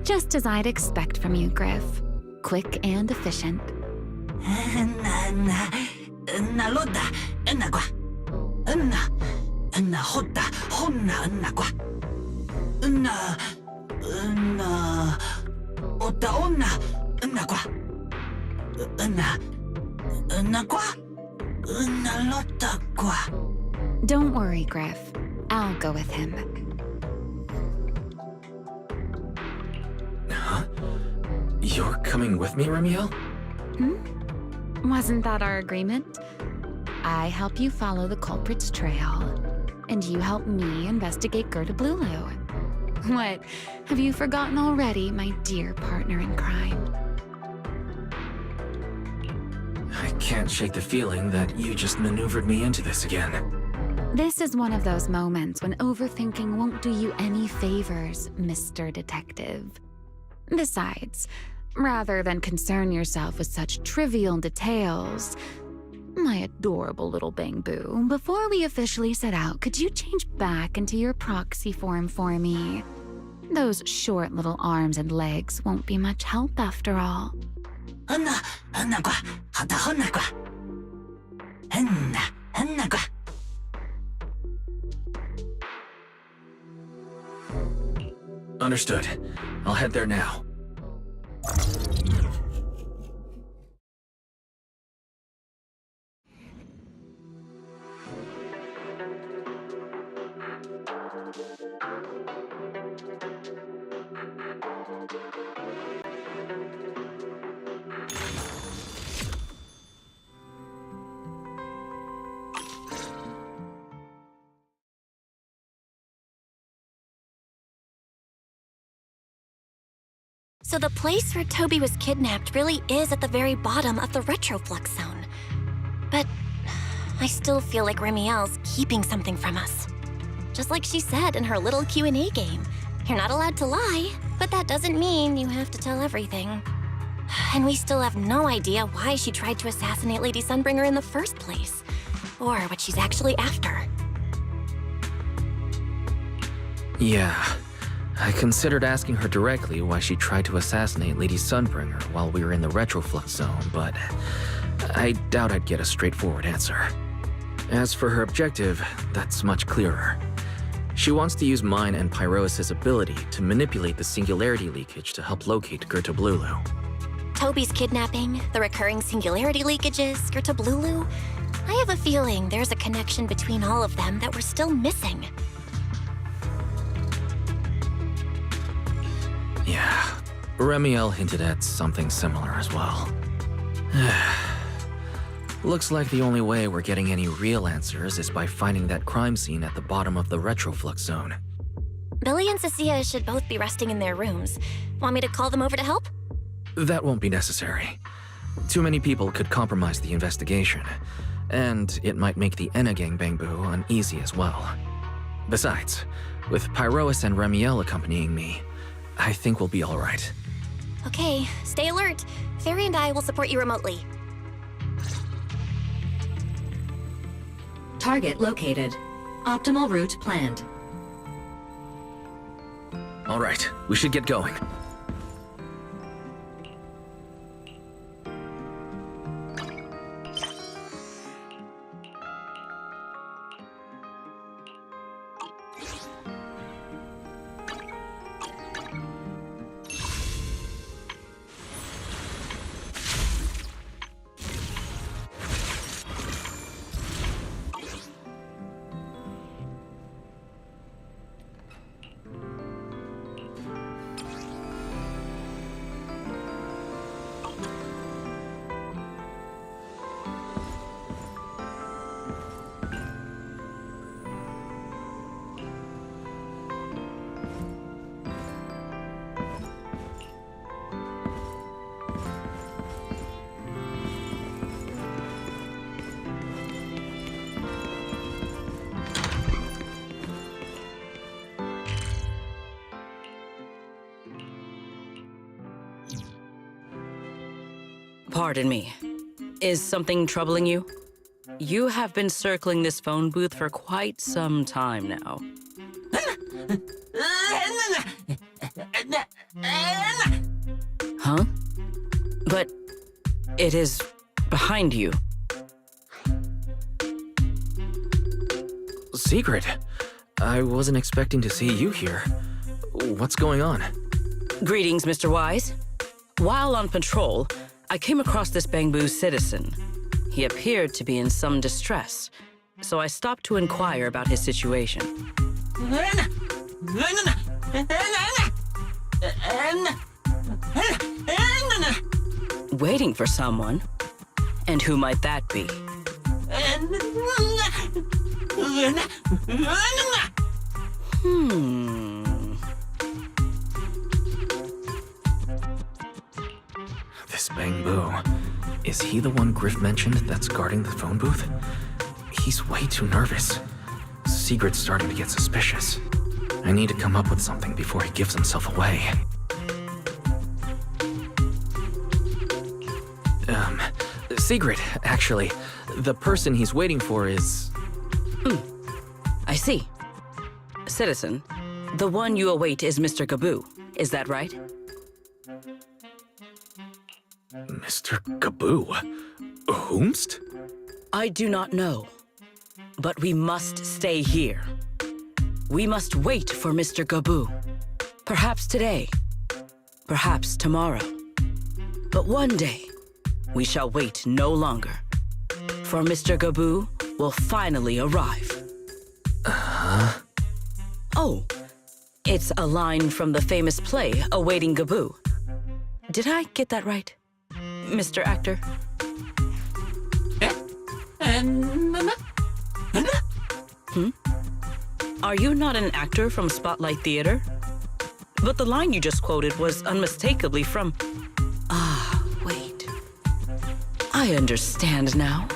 Just as I'd expect from you, Griff. Quick and efficient. Don't worry, Griff. I'll go with him. Huh? You're coming with me, Remiel? Wasn't that our agreement? I help you follow the culprit's trail, and you help me investigate Gerda Blulu. What? Have you forgotten already, my dear partner in crime? I can't shake the feeling that you just maneuvered me into this again. This is one of those moments when overthinking won't do you any favors, Mr. Detective. Besides, rather than concern yourself with such trivial details, my adorable little Bang-Boo, before we officially set out, could you change back into your proxy form for me? Those short little arms and legs won't be much help after all. Understood. I'll head there now. So the place where Toby was kidnapped really is at the very bottom of the retroflux zone. But I still feel like Remiel's keeping something from us. Just like she said in her little Q&A game, you're not allowed to lie, but that doesn't mean you have to tell everything. And we still have no idea why she tried to assassinate Lady Sunbringer in the first place, or what she's actually after. Yeah. I considered asking her directly why she tried to assassinate Lady Sunbringer while we were in the retroflux zone, but I doubt I'd get a straightforward answer. As for her objective, that's much clearer. She wants to use mine and Pyrois' ability to manipulate the singularity leakage to help locate Gerda Blulu. Toby's kidnapping, the recurring singularity leakages, Gerda Blulu. I have a feeling there's a connection between all of them that we're still missing. Yeah, Remiel hinted at something similar as well. Looks like the only way we're getting any real answers is by finding that crime scene at the bottom of the retroflux zone. Billy and Cecilia should both be resting in their rooms. Want me to call them over to help? That won't be necessary. Too many people could compromise the investigation, and it might make the Enna Gang Bang-Boo uneasy as well. Besides, with Pyrois and Remiel accompanying me, I think we'll be all right. Okay, stay alert. Fairy and I will support you remotely. Target located. Optimal route planned. All right, we should get going. Pardon me. Is something troubling you? You have been circling this phone booth for quite some time now. Huh? But it is behind you. Secret, I wasn't expecting to see you here. What's going on? Greetings, Mr. Wise. While on patrol, I came across this Bangbu citizen. He appeared to be in some distress, so I stopped to inquire about his situation. Waiting for someone? And who might that be? This Bangbu. Is he the one Griff mentioned that's guarding the phone booth? He's way too nervous. Sigrid's starting to get suspicious. I need to come up with something before he gives himself away. Sigrid, actually. The person he's waiting for is... I see. Citizen, the one you await is Mr. Gaboo. Is that right? Mr. Gaboo? Whomst? I do not know. But we must stay here. We must wait for Mr. Gaboo. Perhaps today. Perhaps tomorrow. But one day, we shall wait no longer. For Mr. Gaboo will finally arrive. Oh, it's a line from the famous play, Awaiting Gaboo. Did I get that right, Mr. Actor? Are you not an actor from Spotlight Theater? But the line you just quoted was unmistakably from... Ah, wait. I understand now.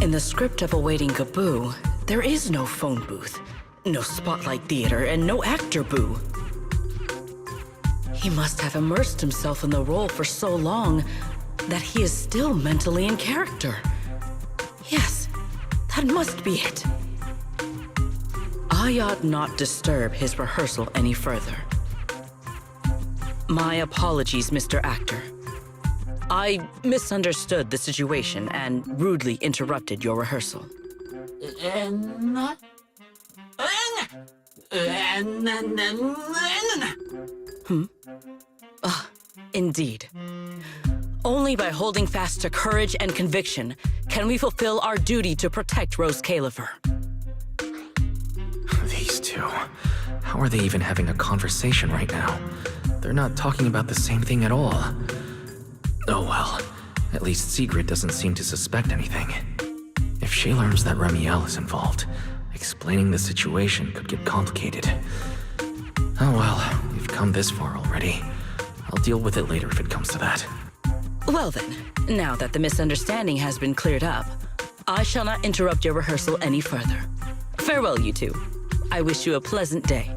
In the script of Awaiting Gaboo, there is no phone booth, no Spotlight Theater, and no actor boo. He must have immersed himself in the role for so long that he is still mentally in character. Yes, that must be it. I ought not disturb his rehearsal any further. My apologies, Mr. Actor. I misunderstood the situation and rudely interrupted your rehearsal. Indeed. Only by holding fast to courage and conviction can we fulfill our duty to protect Rose Caliver. These two. How are they even having a conversation right now? They're not talking about the same thing at all. Oh well. At least Sigrid doesn't seem to suspect anything. If she learns that Remiel is involved, explaining the situation could get complicated. Oh well, we've come this far already. I'll deal with it later if it comes to that. Well then, now that the misunderstanding has been cleared up, I shall not interrupt your rehearsal any further. Farewell, you two. I wish you a pleasant day.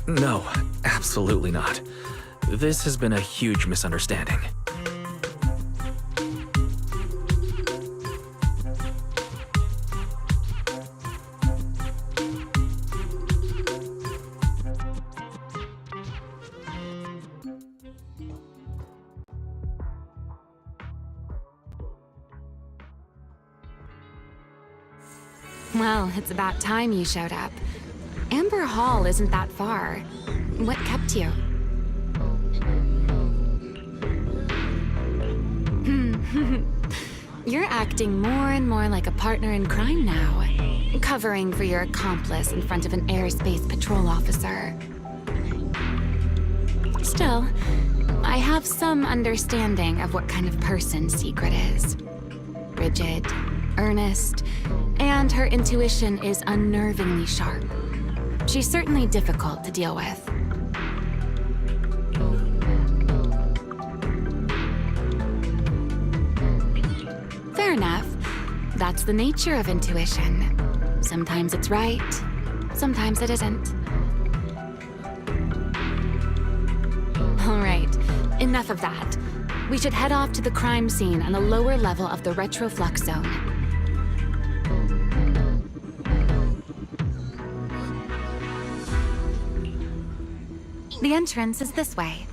No, absolutely not. This has been a huge misunderstanding. Well, it's about time you showed up. Amber Hall isn't that far. What kept you? You're acting more and more like a partner in crime now, covering for your accomplice in front of an airspace patrol officer. Still, I have some understanding of what kind of person Secret is. Rigid, earnest, and her intuition is unnervingly sharp. She's certainly difficult to deal with. Fair enough. That's the nature of intuition. Sometimes it's right, sometimes it isn't. All right, enough of that. We should head off to the crime scene on the lower level of the retroflux zone. The entrance is this way.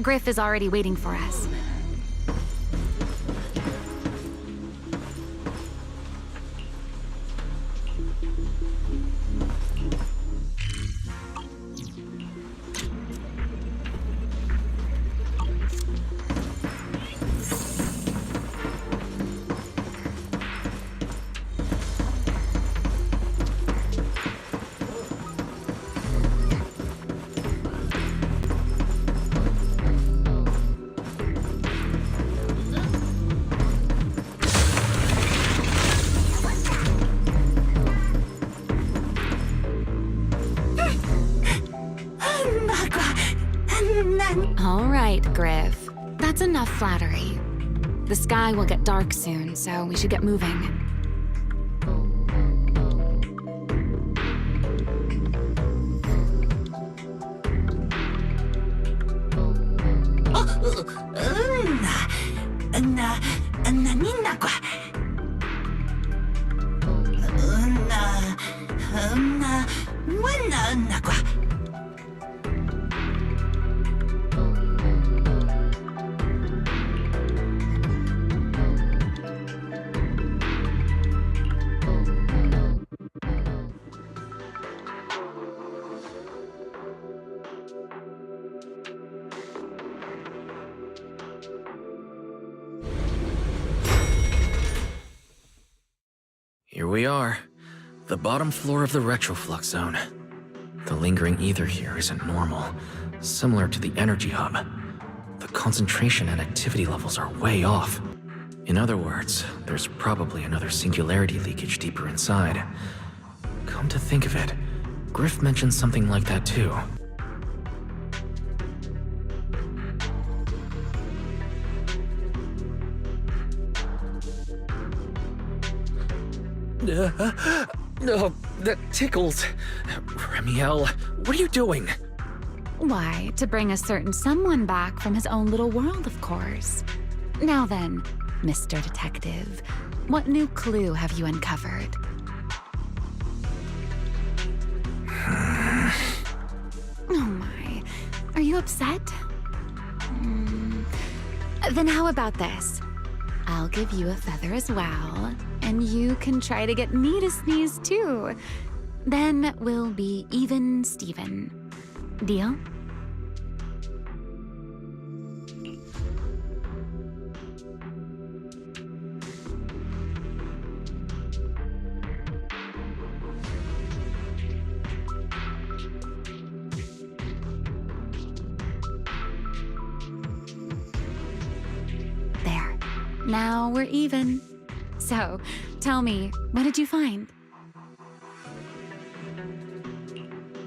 Griff is already waiting for us. All right, Griff. That's enough flattery. The sky will get dark soon, so we should get moving. Here we are, the bottom floor of the retroflux zone. The lingering ether here isn't normal, similar to the energy hub. The concentration and activity levels are way off. In other words, there's probably another singularity leakage deeper inside. Come to think of it, Griff mentioned something like that too. No, that tickles. Remiel, what are you doing? Why, to bring a certain someone back from his own little world, of course. Now then, Mr. Detective, what new clue have you uncovered? Oh my, are you upset? Then how about this? I'll give you a feather as well, and you can try to get me to sneeze too. Then we'll be even Steven. Deal? There. Now we're even. So, tell me, what did you find?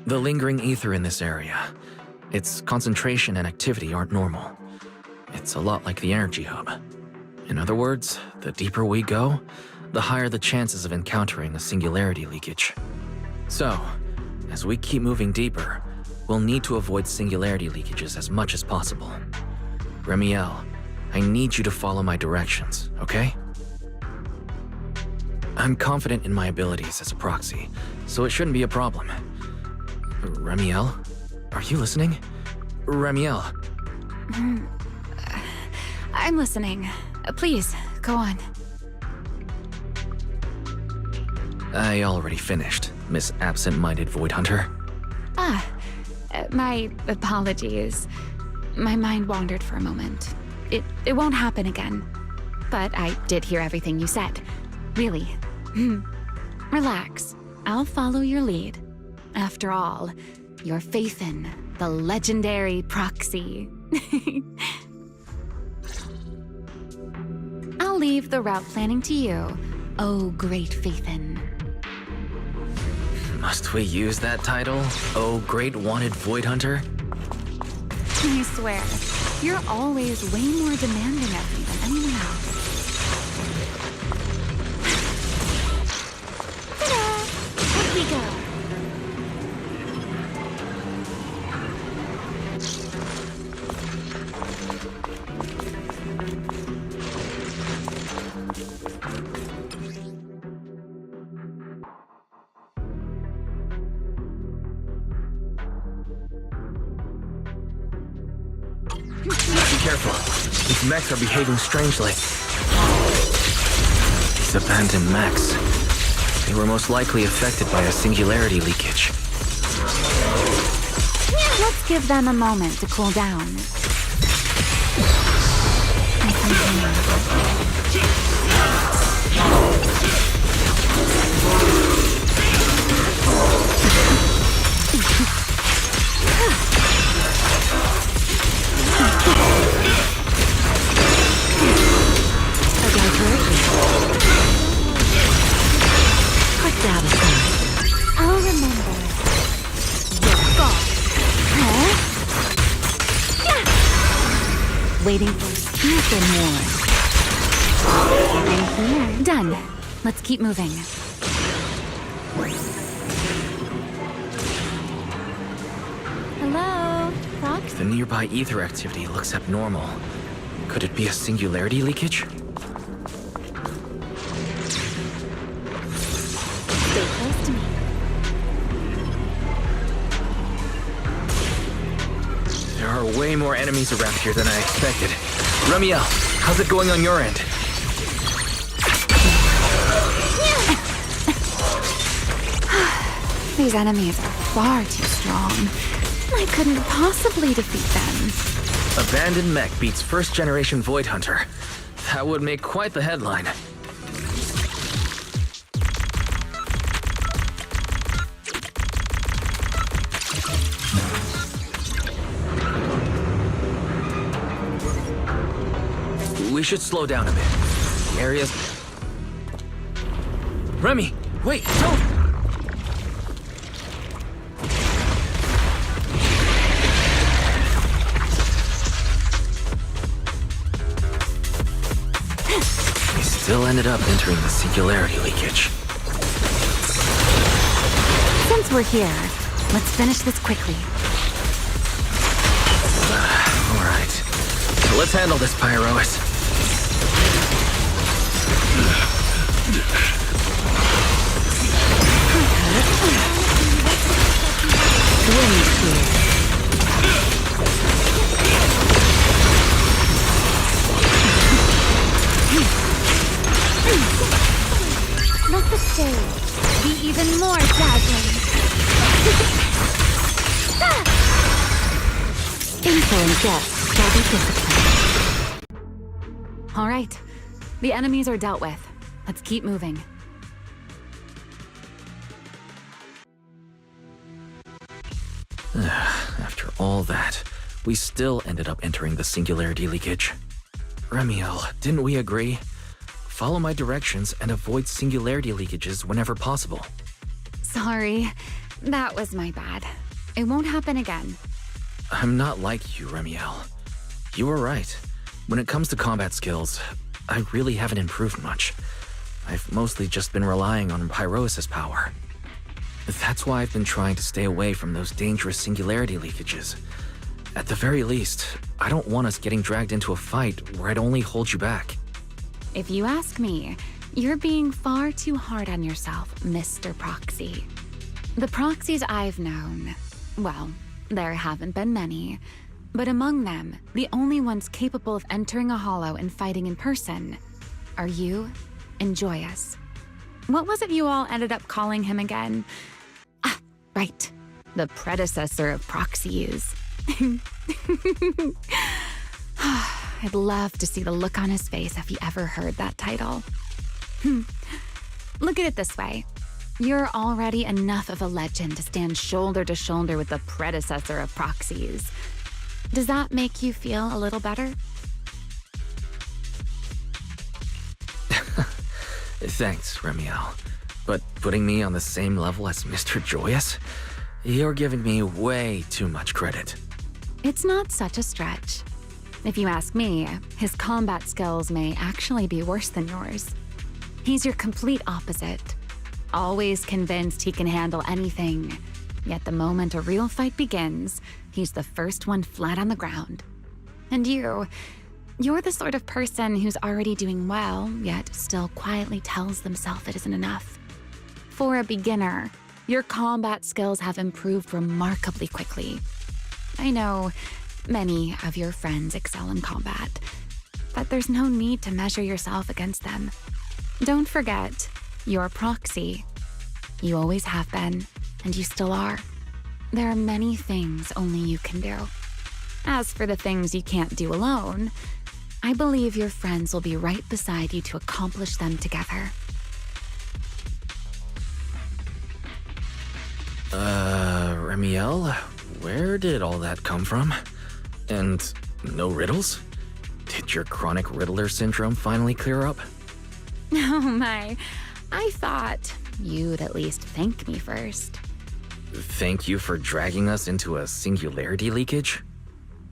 The lingering ether in this area. Its concentration and activity aren't normal. It's a lot like the energy hub. In other words, the deeper we go, the higher the chances of encountering a singularity leakage. So, as we keep moving deeper, we'll need to avoid singularity leakages as much as possible. Remiel, I need you to follow my directions, okay? I'm confident in my abilities as a proxy, so it shouldn't be a problem. Remiel? Are you listening? Remiel? I'm listening. Please, go on. I already finished, Miss Absent-Minded Void Hunter. My apologies. My mind wandered for a moment. It won't happen again. But I did hear everything you said. Really. Relax. I'll follow your lead. After all, you're Faithin, the legendary proxy. I'll leave the route planning to you, oh great Faithin. Must we use that title? Oh, great wanted Void Hunter? I swear, you're always way more demanding of me than anyone else. we go. Be careful. These mechs are behaving strangely. These abandoned mechs. They were most likely affected by a singularity leakage. Let's give them a moment to cool down. Put that aside. I'll remember. Your fault. Waiting for nothing more. And here. Done. Let's keep moving. Hello, Prox? The nearby ether activity looks abnormal. Could it be a singularity leakage? Stay close to me. There are way more enemies around here than I expected. Ramiel, how's it going on your end? These enemies are far too strong. I couldn't possibly defeat them. Abandoned mech beats first-generation Void Hunter. That would make quite the headline. We should slow down a bit. The area's... Remy, wait, don't! We still ended up entering the singularity leakage. Since we're here, let's finish this quickly. All right, so let's handle this, Pyrois. Let the stage be even more dazzling. Insolent guests shall be disciplined. All right, the enemies are dealt with. Let's keep moving. After all that, we still ended up entering the singularity leakage. Remiel, didn't we agree? Follow my directions and avoid singularity leakages whenever possible. Sorry, that was my bad. It won't happen again. I'm not like you, Remiel. You were right. When it comes to combat skills, I really haven't improved much. I've mostly just been relying on Pyrois' power. That's why I've been trying to stay away from those dangerous singularity leakages. At the very least, I don't want us getting dragged into a fight where I'd only hold you back. If you ask me, you're being far too hard on yourself, Mr. Proxy. The proxies I've known, well, there haven't been many, but among them, the only ones capable of entering a hollow and fighting in person are you and Joyous. What was it you all ended up calling him again? Ah, right, the predecessor of proxies. I'd love to see the look on his face if he ever heard that title. Look at it this way. You're already enough of a legend to stand shoulder to shoulder with the predecessor of proxies. Does that make you feel a little better? Thanks, Remiel. But putting me on the same level as Mr. Joyous? You're giving me way too much credit. It's not such a stretch. If you ask me, his combat skills may actually be worse than yours. He's your complete opposite. always convinced he can handle anything. Yet the moment a real fight begins, he's the first one flat on the ground. And you're the sort of person who's already doing well, yet still quietly tells themselves it isn't enough. For a beginner, your combat skills have improved remarkably quickly. I know many of your friends excel in combat, but there's no need to measure yourself against them. Don't forget, you're a proxy. You always have been, and you still are. There are many things only you can do. As for the things you can't do alone, I believe your friends will be right beside you to accomplish them together. Remiel, where did all that come from? And no riddles? Did your chronic riddler syndrome finally clear up? Oh my, I thought you'd at least thank me first. Thank you for dragging us into a singularity leakage?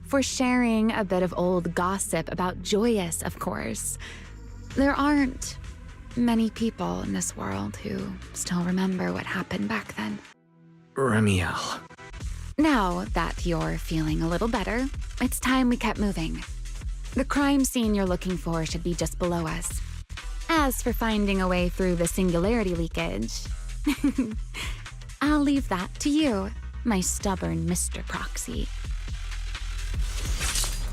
For sharing a bit of old gossip about Joyous, of course. There aren't many people in this world who still remember what happened back then. Remiel. Now that you're feeling a little better, it's time we kept moving. The crime scene you're looking for should be just below us. As for finding a way through the singularity leakage, I'll leave that to you, my stubborn Mr. Proxy.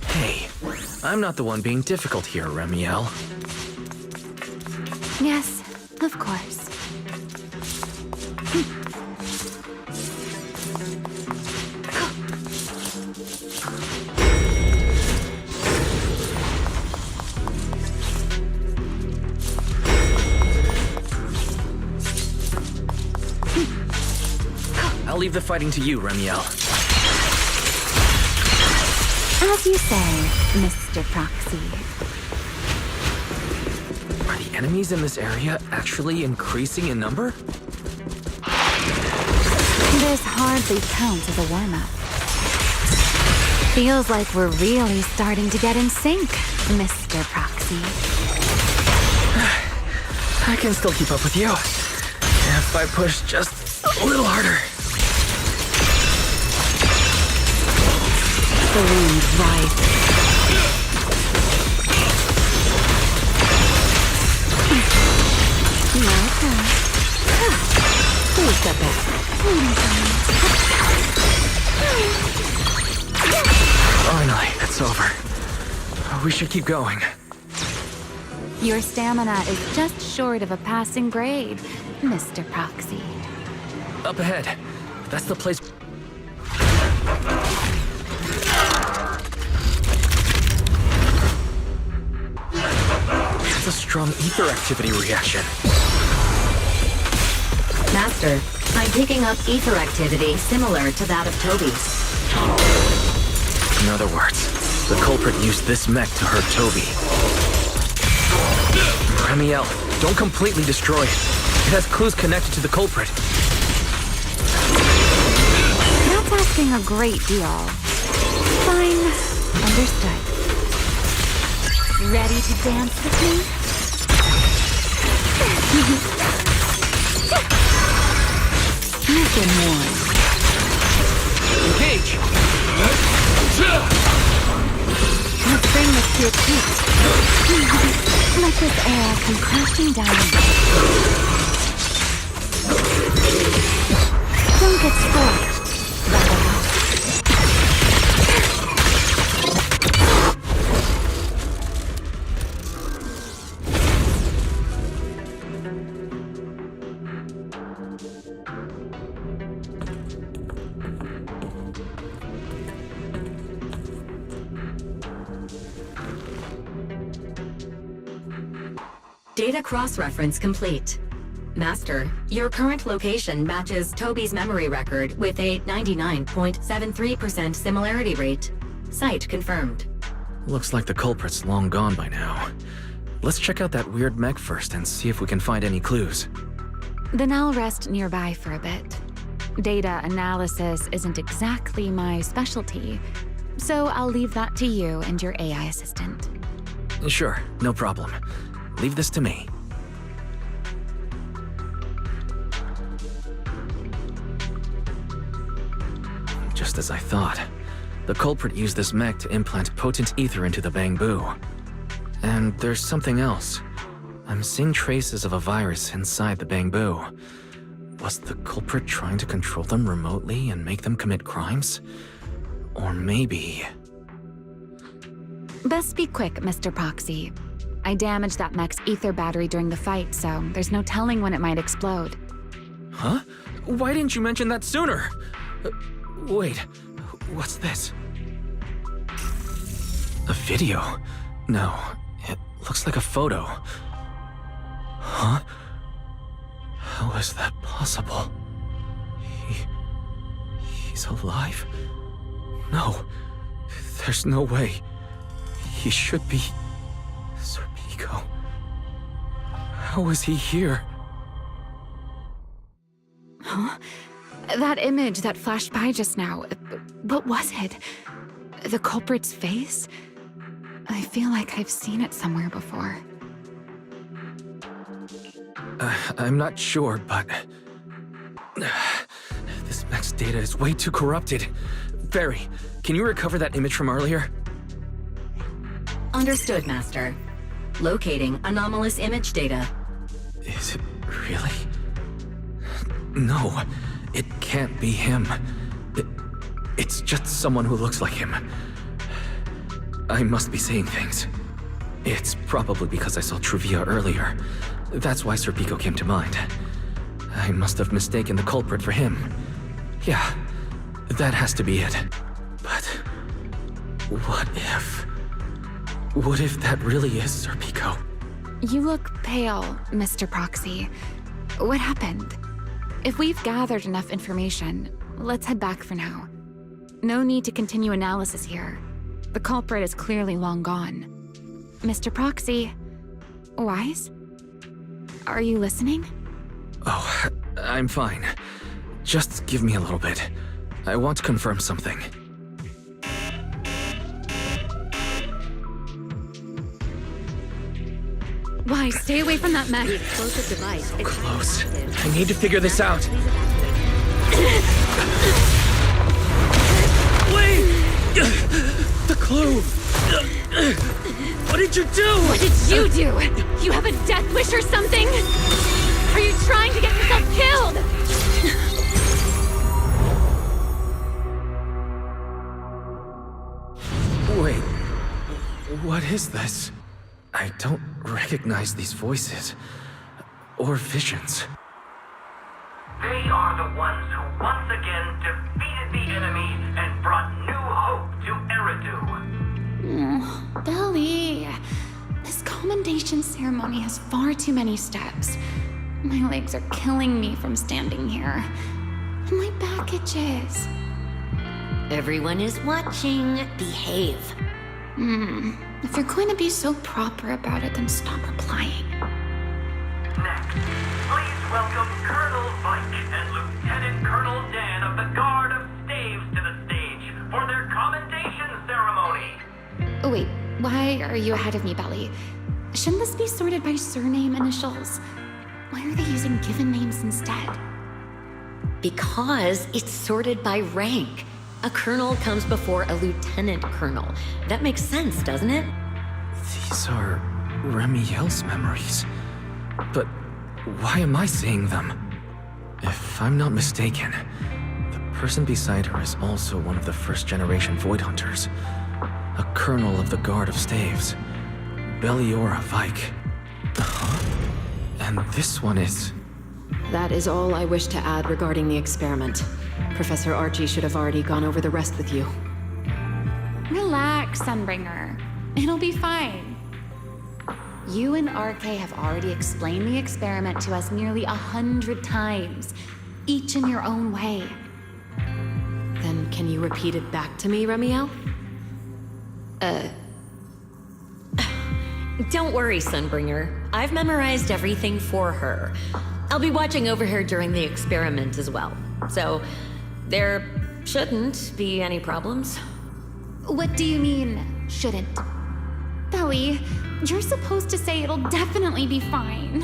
Hey, I'm not the one being difficult here, Remiel. Yes, of course. I'll leave the fighting to you, Remiel. As you say, Mr. Proxy. Are the enemies in this area actually increasing in number? This hardly counts as a warm-up. Feels like we're really starting to get in sync, Mr. Proxy. I can still keep up with you. If I push just a little harder. The wind rises. Who's the best? Finally, it's over. We should keep going. Your stamina is just short of a passing grade, Mr. Proxy. Up ahead. That's the place. It's a strong ether activity reaction. Master, I'm picking up ether activity similar to that of Toby's. In other words, the culprit used this mech to hurt Toby. Remiel, don't completely destroy it. It has clues connected to the culprit. That's asking a great deal. Fine. Understood. Ready to dance with me? You've been warned. Engage! Let's bring this to a peak. Let this air come crashing down. Don't get scorched. That'll help. Data cross-reference complete. Master, your current location matches Toby's memory record with a 99.73% similarity rate. Site confirmed. Looks like the culprit's long gone by now. Let's check out that weird mech first and see if we can find any clues. Then I'll rest nearby for a bit. Data analysis isn't exactly my specialty, so I'll leave that to you and your AI assistant. Sure, no problem. Leave this to me. as I thought. The culprit used this mech to implant potent ether into the Bangbu. And there's something else. I'm seeing traces of a virus inside the Bangbu. Was the culprit trying to control them remotely and make them commit crimes? Or maybe... Best be quick, Mr. Proxy. I damaged that mech's ether battery during the fight, so there's no telling when it might explode. Huh? Why didn't you mention that sooner? Wait, what's this? A video? No, it looks like a photo. Huh? How is that possible? He's alive? No, there's no way. He should be... Serpico. How is he here? Huh? That image that flashed by just now, what was it? The culprit's face? I feel like I've seen it somewhere before. I'm not sure, but... this mech's data is way too corrupted. Barry, can you recover that image from earlier? Understood, Master. Locating anomalous image data. Is it really? No, it can't be him. It's just someone who looks like him. I must be seeing things. It's probably because I saw Truvia earlier. That's why Serpico came to mind. I must have mistaken the culprit for him. Yeah, that has to be it. But what if... What if that really is Serpico? You look pale, Mr. Proxy. What happened? If we've gathered enough information, let's head back for now. No need to continue analysis here. The culprit is clearly long gone. Mr. Proxy, Wise? Are you listening? Oh, I'm fine. Just give me a little bit. I want to confirm something. Wise, stay away from that mech. The explosive device is Close. active. I need to figure this out. Wait! The clue! What did you do? What did you do? You have a death wish or something? Are you trying to get yourself killed? Wait, what is this? I don't recognize these voices or visions. They are the ones who once again defeated the enemy and brought new hope to Eridu. Belly, this commendation ceremony has far too many steps. My legs are killing me from standing here. And my back itches. Everyone is watching. Behave. If you're going to be so proper about it, then stop replying. Next, please welcome Colonel Vike and Lieutenant Colonel Dan of the Guard of Staves to the stage for their commendation ceremony. Oh, wait, why are you ahead of me, Belly? Shouldn't this be sorted by surname initials? Why are they using given names instead? Because it's sorted by rank. A colonel comes before a lieutenant colonel. That makes sense, doesn't it? These are Remiel's memories. But why am I seeing them? If I'm not mistaken, the person beside her is also one of the first-generation Void Hunters. A colonel of the Guard of Staves. Belliora Vike. Huh? And this one is... That is all I wish to add regarding the experiment. Professor Archie should have already gone over the rest with you. Relax, Sunbringer. It'll be fine. You and RK have already explained the experiment to us nearly 100 times, each in your own way. Then can you repeat it back to me, Remiel? Don't worry, Sunbringer. I've memorized everything for her. I'll be watching over her during the experiment as well. So, there shouldn't be any problems. What do you mean, shouldn't? Belly, you're supposed to say it'll definitely be fine.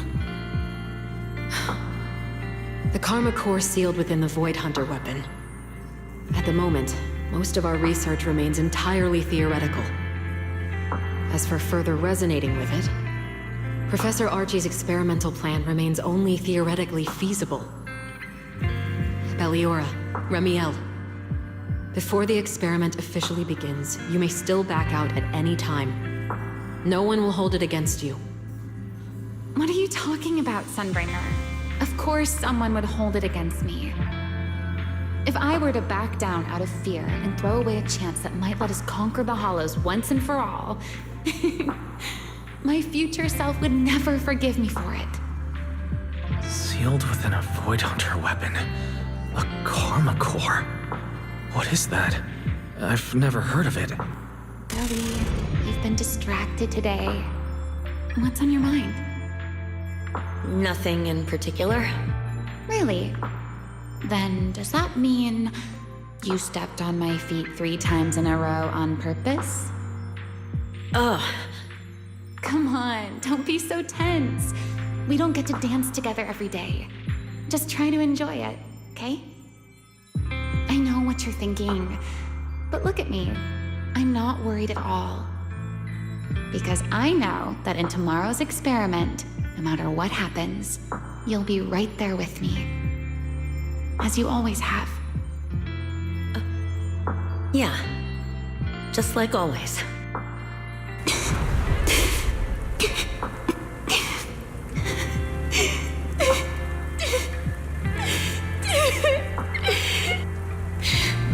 The Karma core sealed within the Void Hunter weapon. At the moment, most of our research remains entirely theoretical. As for further resonating with it, Professor Archie's experimental plan remains only theoretically feasible. Belliora, Remiel. Before the experiment officially begins, you may still back out at any time. No one will hold it against you. What are you talking about, Sunbringer? Of course someone would hold it against me. If I were to back down out of fear and throw away a chance that might let us conquer the Hollows once and for all, my future self would never forgive me for it. Sealed within a Void Hunter weapon. A Karma Core. What is that? I've never heard of it. Ellie, you've been distracted today. What's on your mind? Nothing in particular. Really? Then does that mean you stepped on my feet 3 times in a row on purpose? Ugh. Come on, don't be so tense. We don't get to dance together every day. Just try to enjoy it, okay? I know what you're thinking, but look at me. I'm not worried at all. Because I know that in tomorrow's experiment, no matter what happens, you'll be right there with me. As you always have. Yeah. Just like always.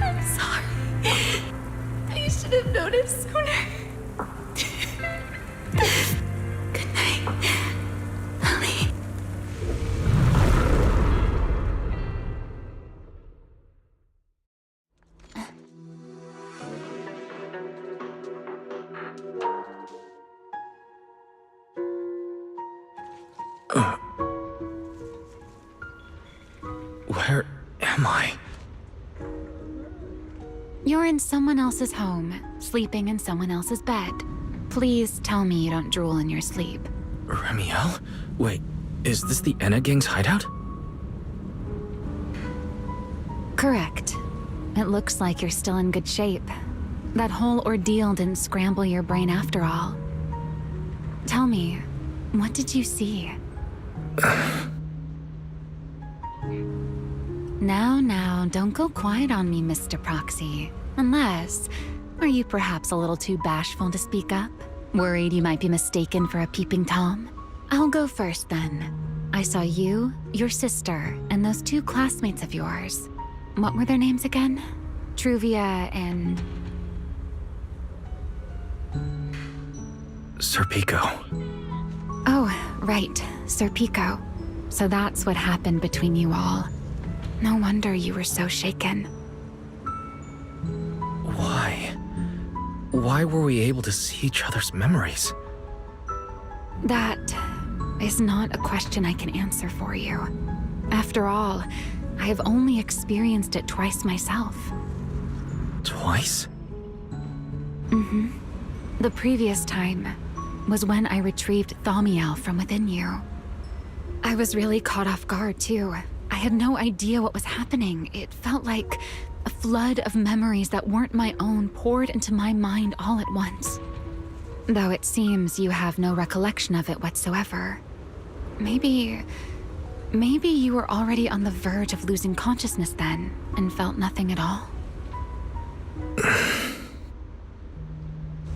I'm sorry. I should have noticed sooner. Good night, Lily. Where am I? You're in someone else's home, sleeping in someone else's bed. Please tell me you don't drool in your sleep. Remiel? Wait, is this the Enna Gang's hideout? Correct. It looks like you're still in good shape. That whole ordeal didn't scramble your brain after all. Tell me, what did you see? Now, don't go quiet on me, Mr. Proxy. Unless, are you perhaps a little too bashful to speak up? Worried you might be mistaken for a peeping Tom? I'll go first then. I saw you, your sister, and those 2 classmates of yours. What were their names again? Truvia and... Sir Pico. Oh, right, Sir Pico. So that's what happened between you all. No wonder you were so shaken. Why? Why were we able to see each other's memories? That is not a question I can answer for you. After all, I have only experienced it twice myself. Twice? Mm-hmm. The previous time was when I retrieved Thaumiel from within you. I was really caught off guard, too. I had no idea what was happening. It felt like a flood of memories that weren't my own poured into my mind all at once. Though it seems you have no recollection of it whatsoever. Maybe you were already on the verge of losing consciousness then, and felt nothing at all.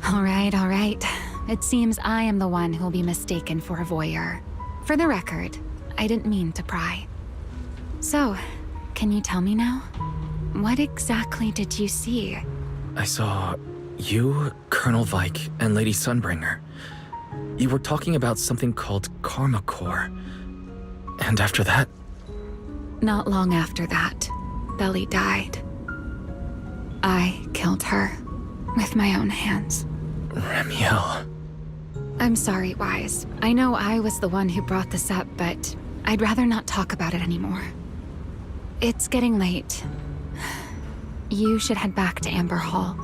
All right. It seems I am the one who'll be mistaken for a voyeur. For the record, I didn't mean to pry. So, can you tell me now? What exactly did you see? I saw you, Colonel Vike, and Lady Sunbringer. You were talking about something called Karma Core. And after that... Not long after that, Belly died. I killed her with my own hands. Remiel. I'm sorry, Wise. I know I was the one who brought this up, but I'd rather not talk about it anymore. It's getting late. You should head back to Amber Hall.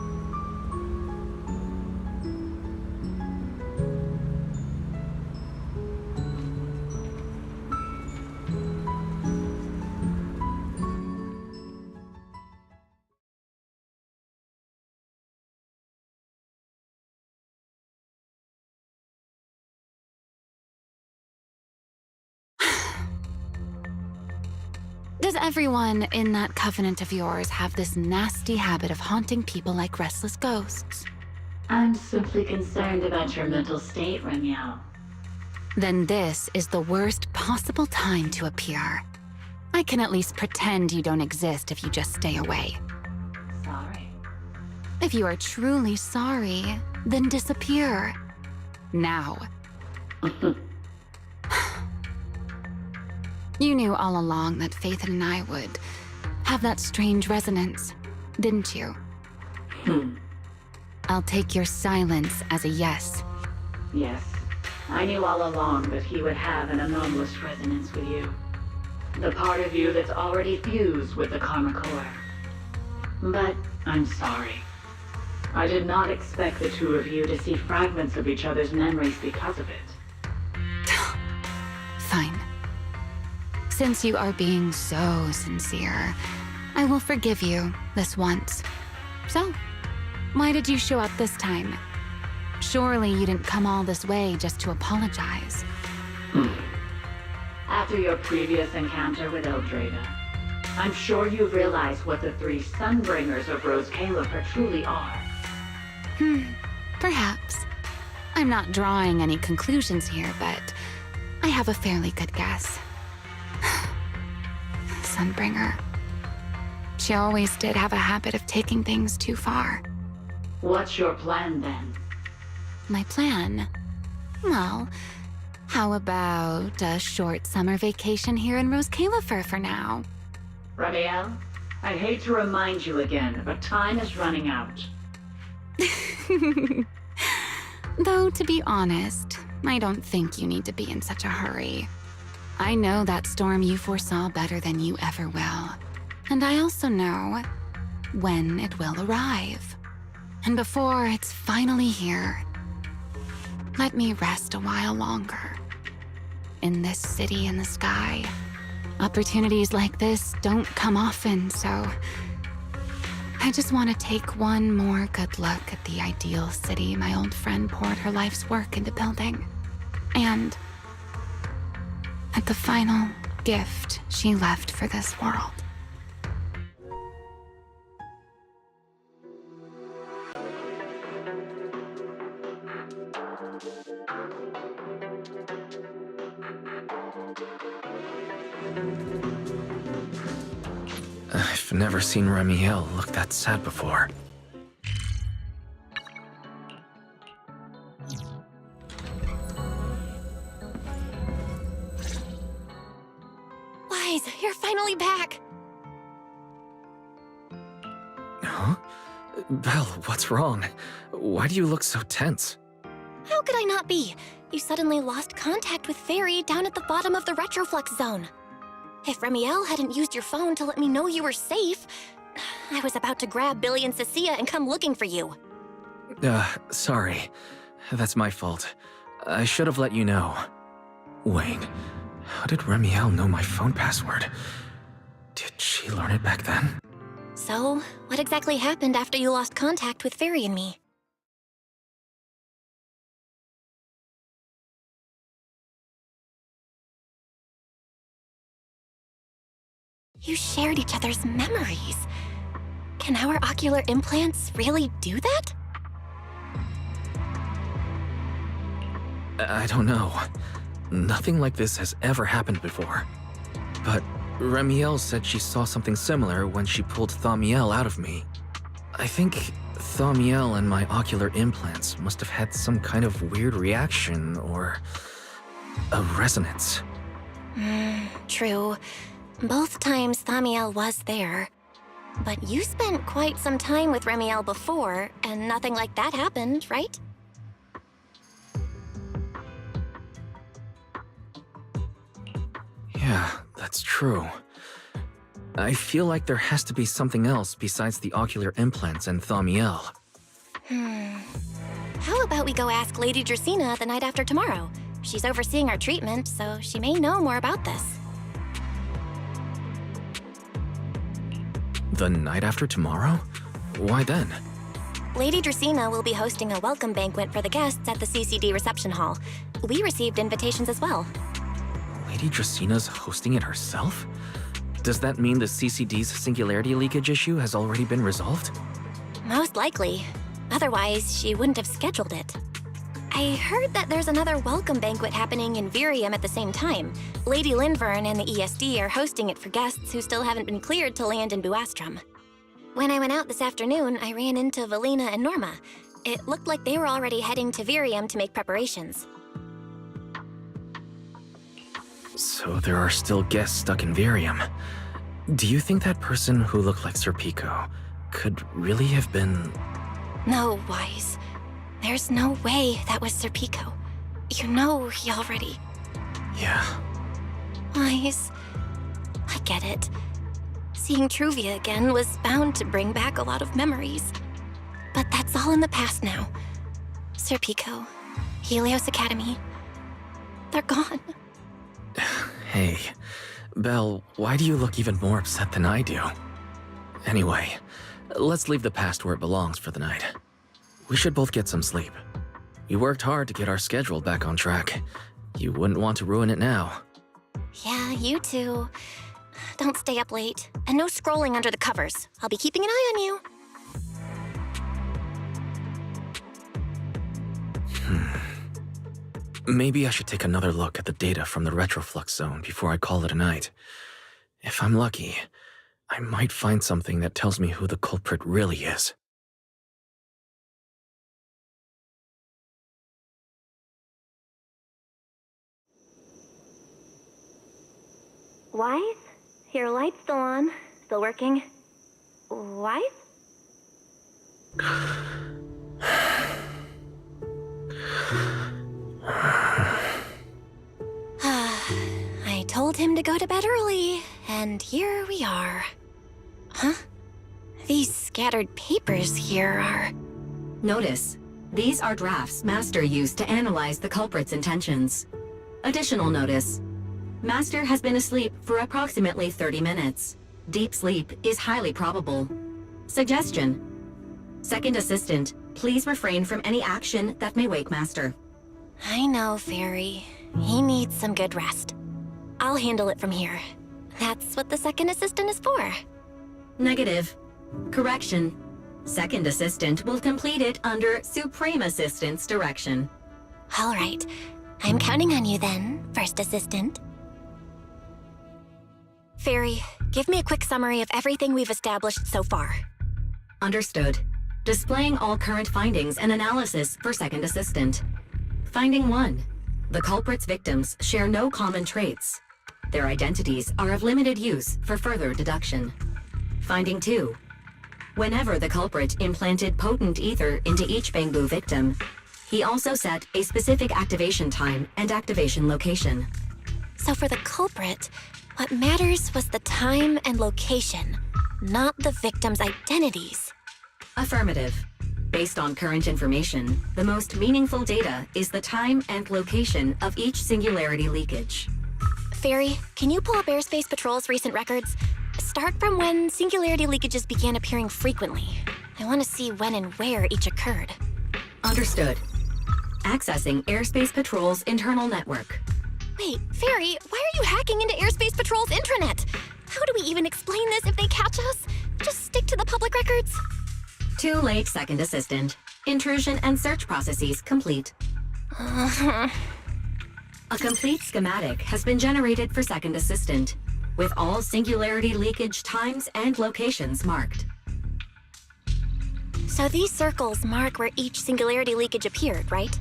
Does everyone in that covenant of yours have this nasty habit of haunting people like restless ghosts? I'm simply concerned about your mental state, Remiel. Then this is the worst possible time to appear. I can at least pretend you don't exist if you just stay away. Sorry. If you are truly sorry, then disappear. Now. You knew all along that Faith and I would have that strange resonance, didn't you? I'll take your silence as a yes. Yes. I knew all along that he would have an anomalous resonance with you. The part of you that's already fused with the Karma Core. But I'm sorry. I did not expect the two of you to see fragments of each other's memories because of it. Fine. Since you are being so sincere, I will forgive you this once. So, why did you show up this time? Surely you didn't come all this way just to apologize. After your previous encounter with Eldrada, I'm sure you realize what the three Sunbringers of Rose Califer truly are. Perhaps. I'm not drawing any conclusions here, but I have a fairly good guess. Sunbringer. She always did have a habit of taking things too far. What's your plan then? My plan? Well, how about a short summer vacation here in Rose Califer for now? Ramiel, I hate to remind you again, but time is running out. Though, to be honest, I don't think you need to be in such a hurry. I know that storm you foresaw better than you ever will. And I also know when it will arrive. And before it's finally here, let me rest a while longer. In this city in the sky, opportunities like this don't come often, so I just want to take one more good look at the ideal city my old friend poured her life's work into building. And at the final gift she left for this world. I've never seen Remiel look that sad before. Wise, you're finally back. Huh? Belle, what's wrong? Why do you look so tense? How could I not be? You suddenly lost contact with Fairy down at the bottom of the Retroflux zone. If Remiel hadn't used your phone to let me know you were safe, I was about to grab Billy and Cecilia and come looking for you. Sorry. That's my fault. I should have let you know. Wait, how did Remiel know my phone password? Did she learn it back then? So, what exactly happened after you lost contact with Fairy and me? You shared each other's memories. Can our ocular implants really do that? I don't know. Nothing like this has ever happened before. But Remiel said she saw something similar when she pulled Thaumiel out of me. I think Thaumiel and my ocular implants must have had some kind of weird reaction or a resonance. True. Both times Thaumiel was there. But you spent quite some time with Remiel before, and nothing like that happened, right? Yeah, that's true. I feel like there has to be something else besides the ocular implants and Thaumiel. How about we go ask Lady Dracaena the night after tomorrow? She's overseeing our treatment, so she may know more about this. The night after tomorrow? Why then? Lady Dracaena will be hosting a welcome banquet for the guests at the CCD reception hall. We received invitations as well. Lady Draceena's hosting it herself? Does that mean the CCD's singularity leakage issue has already been resolved? Most likely. Otherwise, she wouldn't have scheduled it. I heard that there's another welcome banquet happening in Virium at the same time. Lady Linvern and the ESD are hosting it for guests who still haven't been cleared to land in Buastrom. When I went out this afternoon, I ran into Valina and Norma. It looked like they were already heading to Virium to make preparations. So there are still guests stuck in Virium. Do you think that person who looked like Sir Pico could really have been... No, Wise. There's no way that was Sir Pico. You know he already... Yeah. Wise, I get it. Seeing Truvia again was bound to bring back a lot of memories. But that's all in the past now. Sir Pico, Helios Academy, they're gone. Hey, Belle, why do you look even more upset than I do? Anyway, let's leave the past where it belongs for the night. We should both get some sleep. We worked hard to get our schedule back on track. You wouldn't want to ruin it now. Yeah, you too. Don't stay up late. And no scrolling under the covers. I'll be keeping an eye on you. Maybe I should take another look at the data from the retroflux zone before I call it a night. If I'm lucky, I might find something that tells me who the culprit really is. Wise? Your light's still on. Still working. Wise? I told him to go to bed early, and here we are. Huh? These scattered papers here are... Notice, these are drafts Master used to analyze the culprit's intentions. Additional notice. Master has been asleep for approximately 30 minutes. Deep sleep is highly probable. Suggestion. Second Assistant, please refrain from any action that may wake Master. I know, Fairy. He needs some good rest. I'll handle it from here. That's what the Second Assistant is for. Negative. Correction. Second Assistant will complete it under Supreme Assistant's direction. All right. I'm counting on you then, First Assistant. Fairy, give me a quick summary of everything we've established so far. Understood. Displaying all current findings and analysis for Second Assistant. Finding 1. The culprit's victims share no common traits. Their identities are of limited use for further deduction. Finding 2. Whenever the culprit implanted potent ether into each Bangbu victim, he also set a specific activation time and activation location. So for the culprit, what matters was the time and location, not the victims' identities. Affirmative. Based on current information, the most meaningful data is the time and location of each singularity leakage. Fairy, can you pull up Airspace Patrol's recent records? Start from when singularity leakages began appearing frequently. I want to see when and where each occurred. Understood. Accessing Airspace Patrol's internal network. Wait, Fairy, why are you hacking into Airspace Patrol's intranet? How do we even explain this if they catch us? Just stick to the public records? Too late, Second Assistant. Intrusion and search processes complete. A complete schematic has been generated for Second Assistant, with all singularity leakage times and locations marked. So these circles mark where each singularity leakage appeared, right?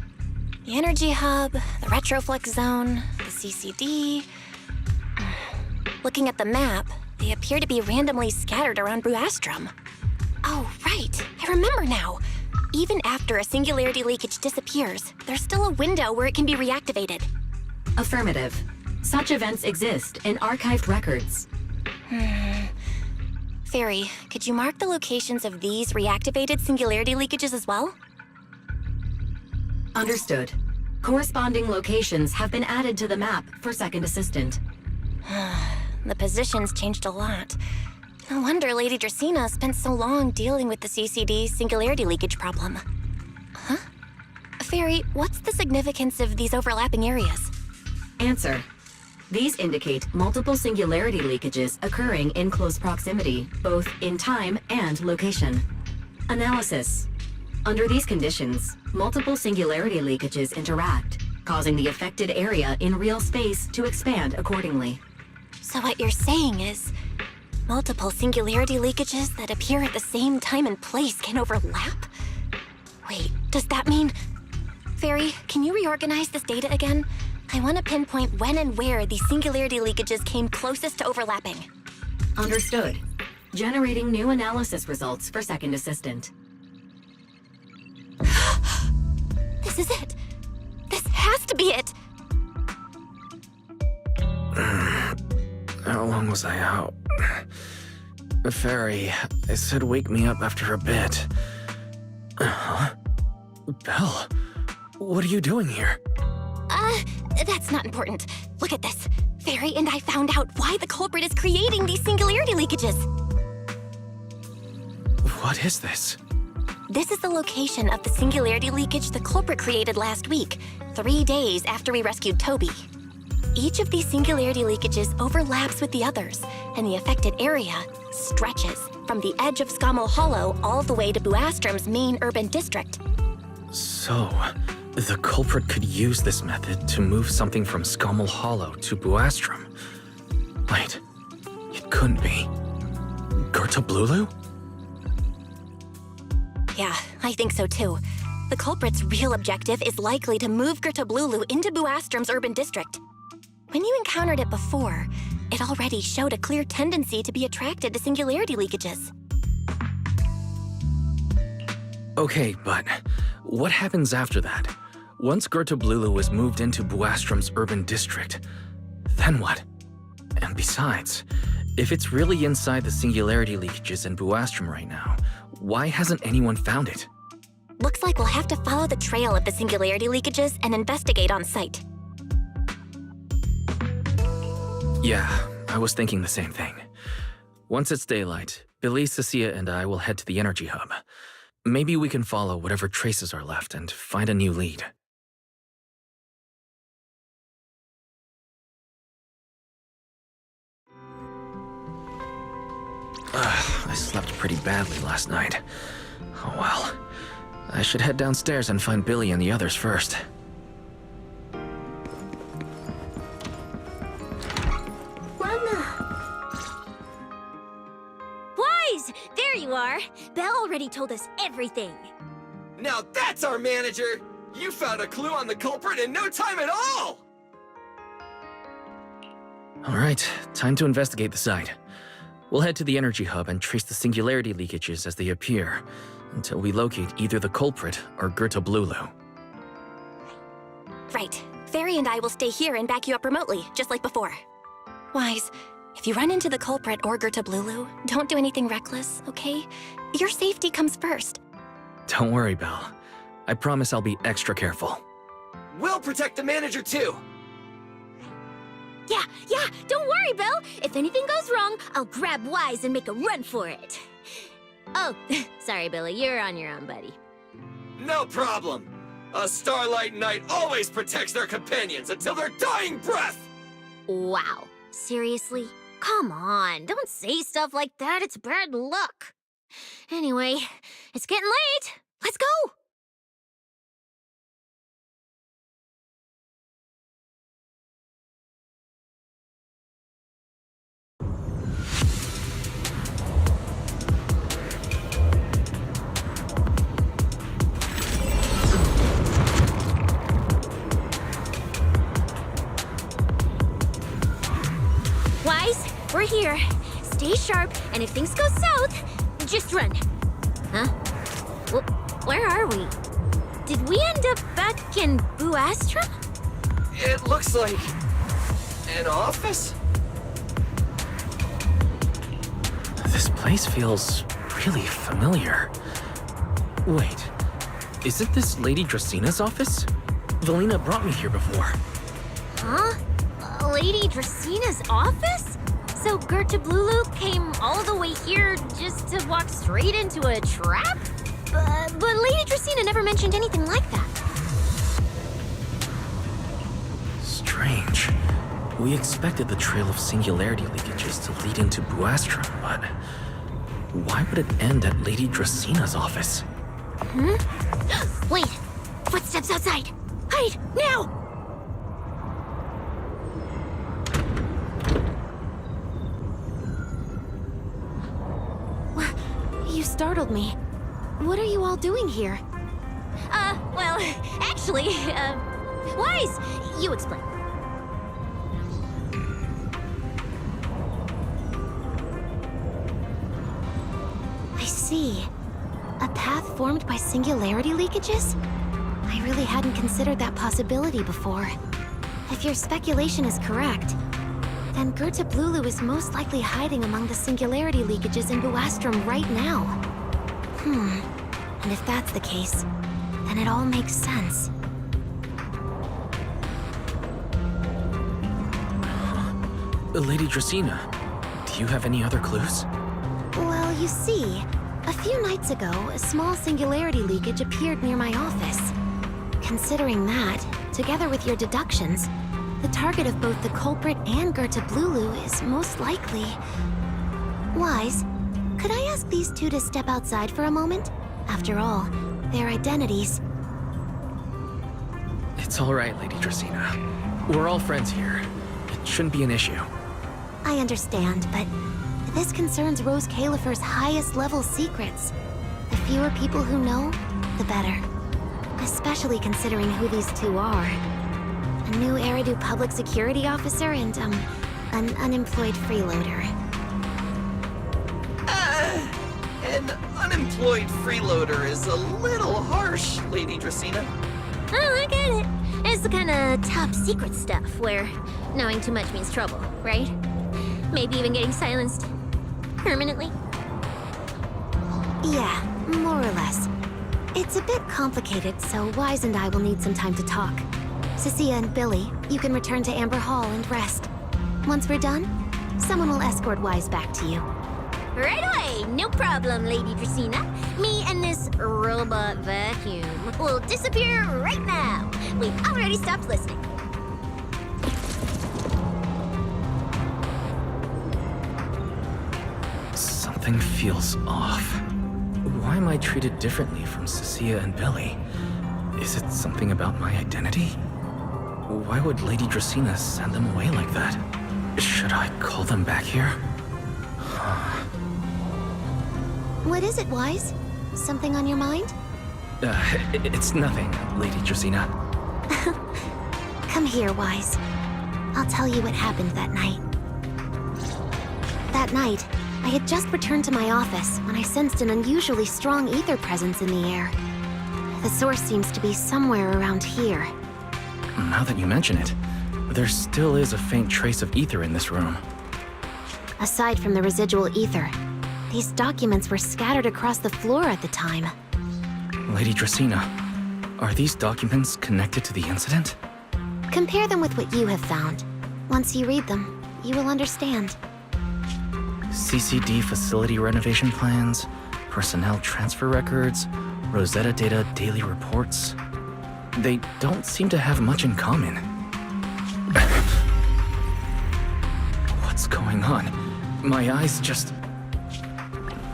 The energy hub, the retroflux zone, the CCD. Looking at the map, they appear to be randomly scattered around Buastrom. Oh, right. I remember now. Even after a singularity leakage disappears, there's still a window where it can be reactivated. Affirmative. Such events exist in archived records. Fairy, could you mark the locations of these reactivated singularity leakages as well? Understood. Corresponding locations have been added to the map for Second Assistant. The positions changed a lot. No wonder Lady Dracena spent so long dealing with the CCD singularity leakage problem. Huh? Fairy, what's the significance of these overlapping areas? Answer. These indicate multiple singularity leakages occurring in close proximity, both in time and location. Analysis. Under these conditions, multiple singularity leakages interact, causing the affected area in real space to expand accordingly. So what you're saying is, multiple singularity leakages that appear at the same time and place can overlap? Wait, does that mean... Fairy, can you reorganize this data again? I want to pinpoint when and where these singularity leakages came closest to overlapping. Understood. Generating new analysis results for Second Assistant. This is it. This has to be it. How long was I out? Fairy, I said wake me up after a bit. Huh? Belle, what are you doing here? That's not important. Look at this. Fairy and I found out why the culprit is creating these singularity leakages. What is this? This is the location of the singularity leakage the culprit created last week, 3 days after we rescued Toby. Each of these singularity leakages overlaps with the others, and the affected area stretches from the edge of Scommel Hollow all the way to Buastrom's main urban district. So, the culprit could use this method to move something from Scommel Hollow to Buastrom. Wait, it couldn't be. Gertablulu? Yeah, I think so too. The culprit's real objective is likely to move Gertablulu into Buastrom's urban district. When you encountered it before, it already showed a clear tendency to be attracted to singularity leakages. Okay, but what happens after that? Once Gertablulu is moved into Buastrom's urban district, then what? And besides, if it's really inside the singularity leakages in Buastrom right now, why hasn't anyone found it? Looks like we'll have to follow the trail of the singularity leakages and investigate on site. Yeah, I was thinking the same thing. Once it's daylight, Billy, Cecilia, and I will head to the energy hub. Maybe we can follow whatever traces are left and find a new lead. I slept pretty badly last night. Oh well. I should head downstairs and find Billy and the others first. Wise! There you are! Belle already told us everything. Now that's our manager! You found a clue on the culprit in no time at all! Alright, time to investigate the site. We'll head to the energy hub and trace the singularity leakages as they appear, until we locate either the culprit or Gertablulu. Right. Fairy and I will stay here and back you up remotely, just like before. Wise, if you run into the culprit or Gertablulu, don't do anything reckless, okay? Your safety comes first. Don't worry, Belle. I promise I'll be extra careful. We'll protect the manager too! Yeah, don't worry, Belle. If anything goes wrong, I'll grab Wise and make a run for it. Oh, sorry, Billy, you're on your own, buddy. No problem! A Starlight Knight always protects their companions until their dying breath! Wow, seriously? Come on, don't say stuff like that, it's bad luck. Anyway, it's getting late. Let's go! Wise, we're here. Stay sharp, and if things go south, just run. Huh? Where are we? Did we end up back in Buastrom? It looks like... an office? This place feels really familiar. Wait, isn't this Lady Dracina's office? Valina brought me here before. Huh? Lady Dracina's office? So Gertablulu came all the way here just to walk straight into a trap? But Lady Dracina never mentioned anything like that. Strange. We expected the trail of singularity leakages to lead into Buastrom, but why would it end at Lady Dracina's office? Wait! Footsteps outside! Hide! Now! You startled me. What are you all doing here? Well, actually, Wise! You explain. I see. A path formed by singularity leakages? I really hadn't considered that possibility before. If your speculation is correct, then Gerta Blulu is most likely hiding among the singularity leakages in Buastrom right now. And if that's the case, then it all makes sense. Lady Dracina, do you have any other clues? Well, you see, a few nights ago, a small singularity leakage appeared near my office. Considering that, together with your deductions, the target of both the culprit and Gerta Blulu is most likely... Wise, could I ask these two to step outside for a moment? After all, their identities... It's all right, Lady Dracina. We're all friends here. It shouldn't be an issue. I understand, but this concerns Rose Califer's highest level secrets. The fewer people who know, the better. Especially considering who these two are. A new Eridu public security officer and, an unemployed freeloader. An unemployed freeloader is a little harsh, Lady Dracina. Oh, I get it. It's the kind of top secret stuff where knowing too much means trouble, right? Maybe even getting silenced permanently. Yeah, more or less. It's a bit complicated, so Wise and I will need some time to talk. Cecilia and Billy, you can return to Amber Hall and rest. Once we're done, someone will escort Wise back to you. Right away, no problem, Lady Dracina. Me and this robot vacuum will disappear right now. We've already stopped listening. Something feels off. Why am I treated differently from Cecilia and Billy? Is it something about my identity? Why would Lady Dracina send them away like that? Should I call them back here? What is it, Wise? Something on your mind? It's nothing, Lady Dracina. Come here, Wise. I'll tell you what happened that night. That night, I had just returned to my office when I sensed an unusually strong ether presence in the air. The source seems to be somewhere around here. Now that you mention it, there still is a faint trace of ether in this room. Aside from the residual ether, these documents were scattered across the floor at the time. Lady Dracina, are these documents connected to the incident? Compare them with what you have found. Once you read them, you will understand. CCD facility renovation plans, personnel transfer records, Rosetta Data daily reports. They don't seem to have much in common. What's going on? My eyes just...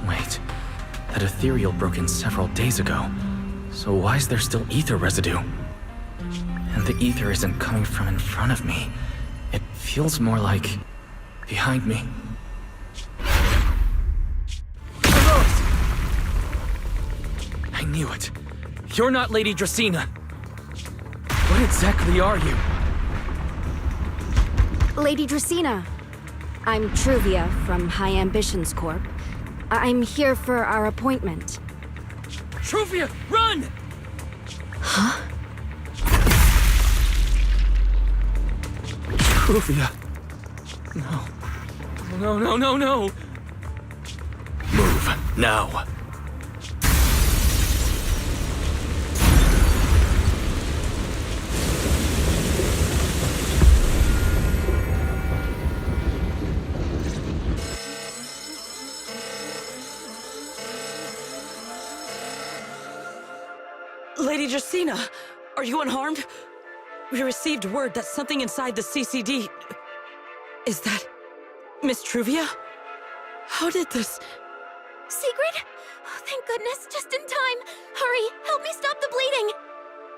Wait, that ethereal broke in several days ago. So why is there still ether residue? And the ether isn't coming from in front of me. It feels more like... behind me. I knew it. You're not Lady Dracina. What exactly are you? Lady Dracina. I'm Truvia from High Ambitions Corp. I'm here for our appointment. Truvia, run! Huh? Truvia. No. No, no, no, no! Move, now. Lady Dracina, are you unharmed? We received word that something inside the CCD Is that Miss Truvia? How did this... Sigrid? Oh, thank goodness, just in time. Hurry, help me stop the bleeding.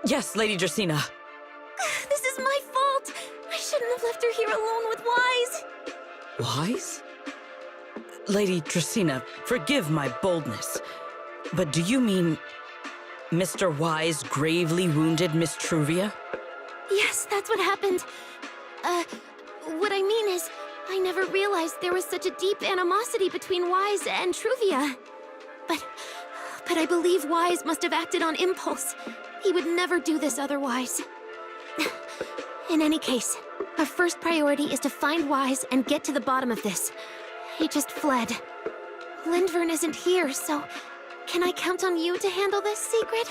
Yes, Lady Dracaena. This is my fault. I shouldn't have left her here alone with Wise. Wise? Lady Dracaena, forgive my boldness, but do you mean Mr. Wise gravely wounded Miss Truvia? Yes, that's what happened. What I mean is, I never realized there was such a deep animosity between Wise and Truvia. But I believe Wise must have acted on impulse. He would never do this otherwise. In any case, our first priority is to find Wise and get to the bottom of this. He just fled. Lindvern isn't here, so can I count on you to handle this, Sigrid?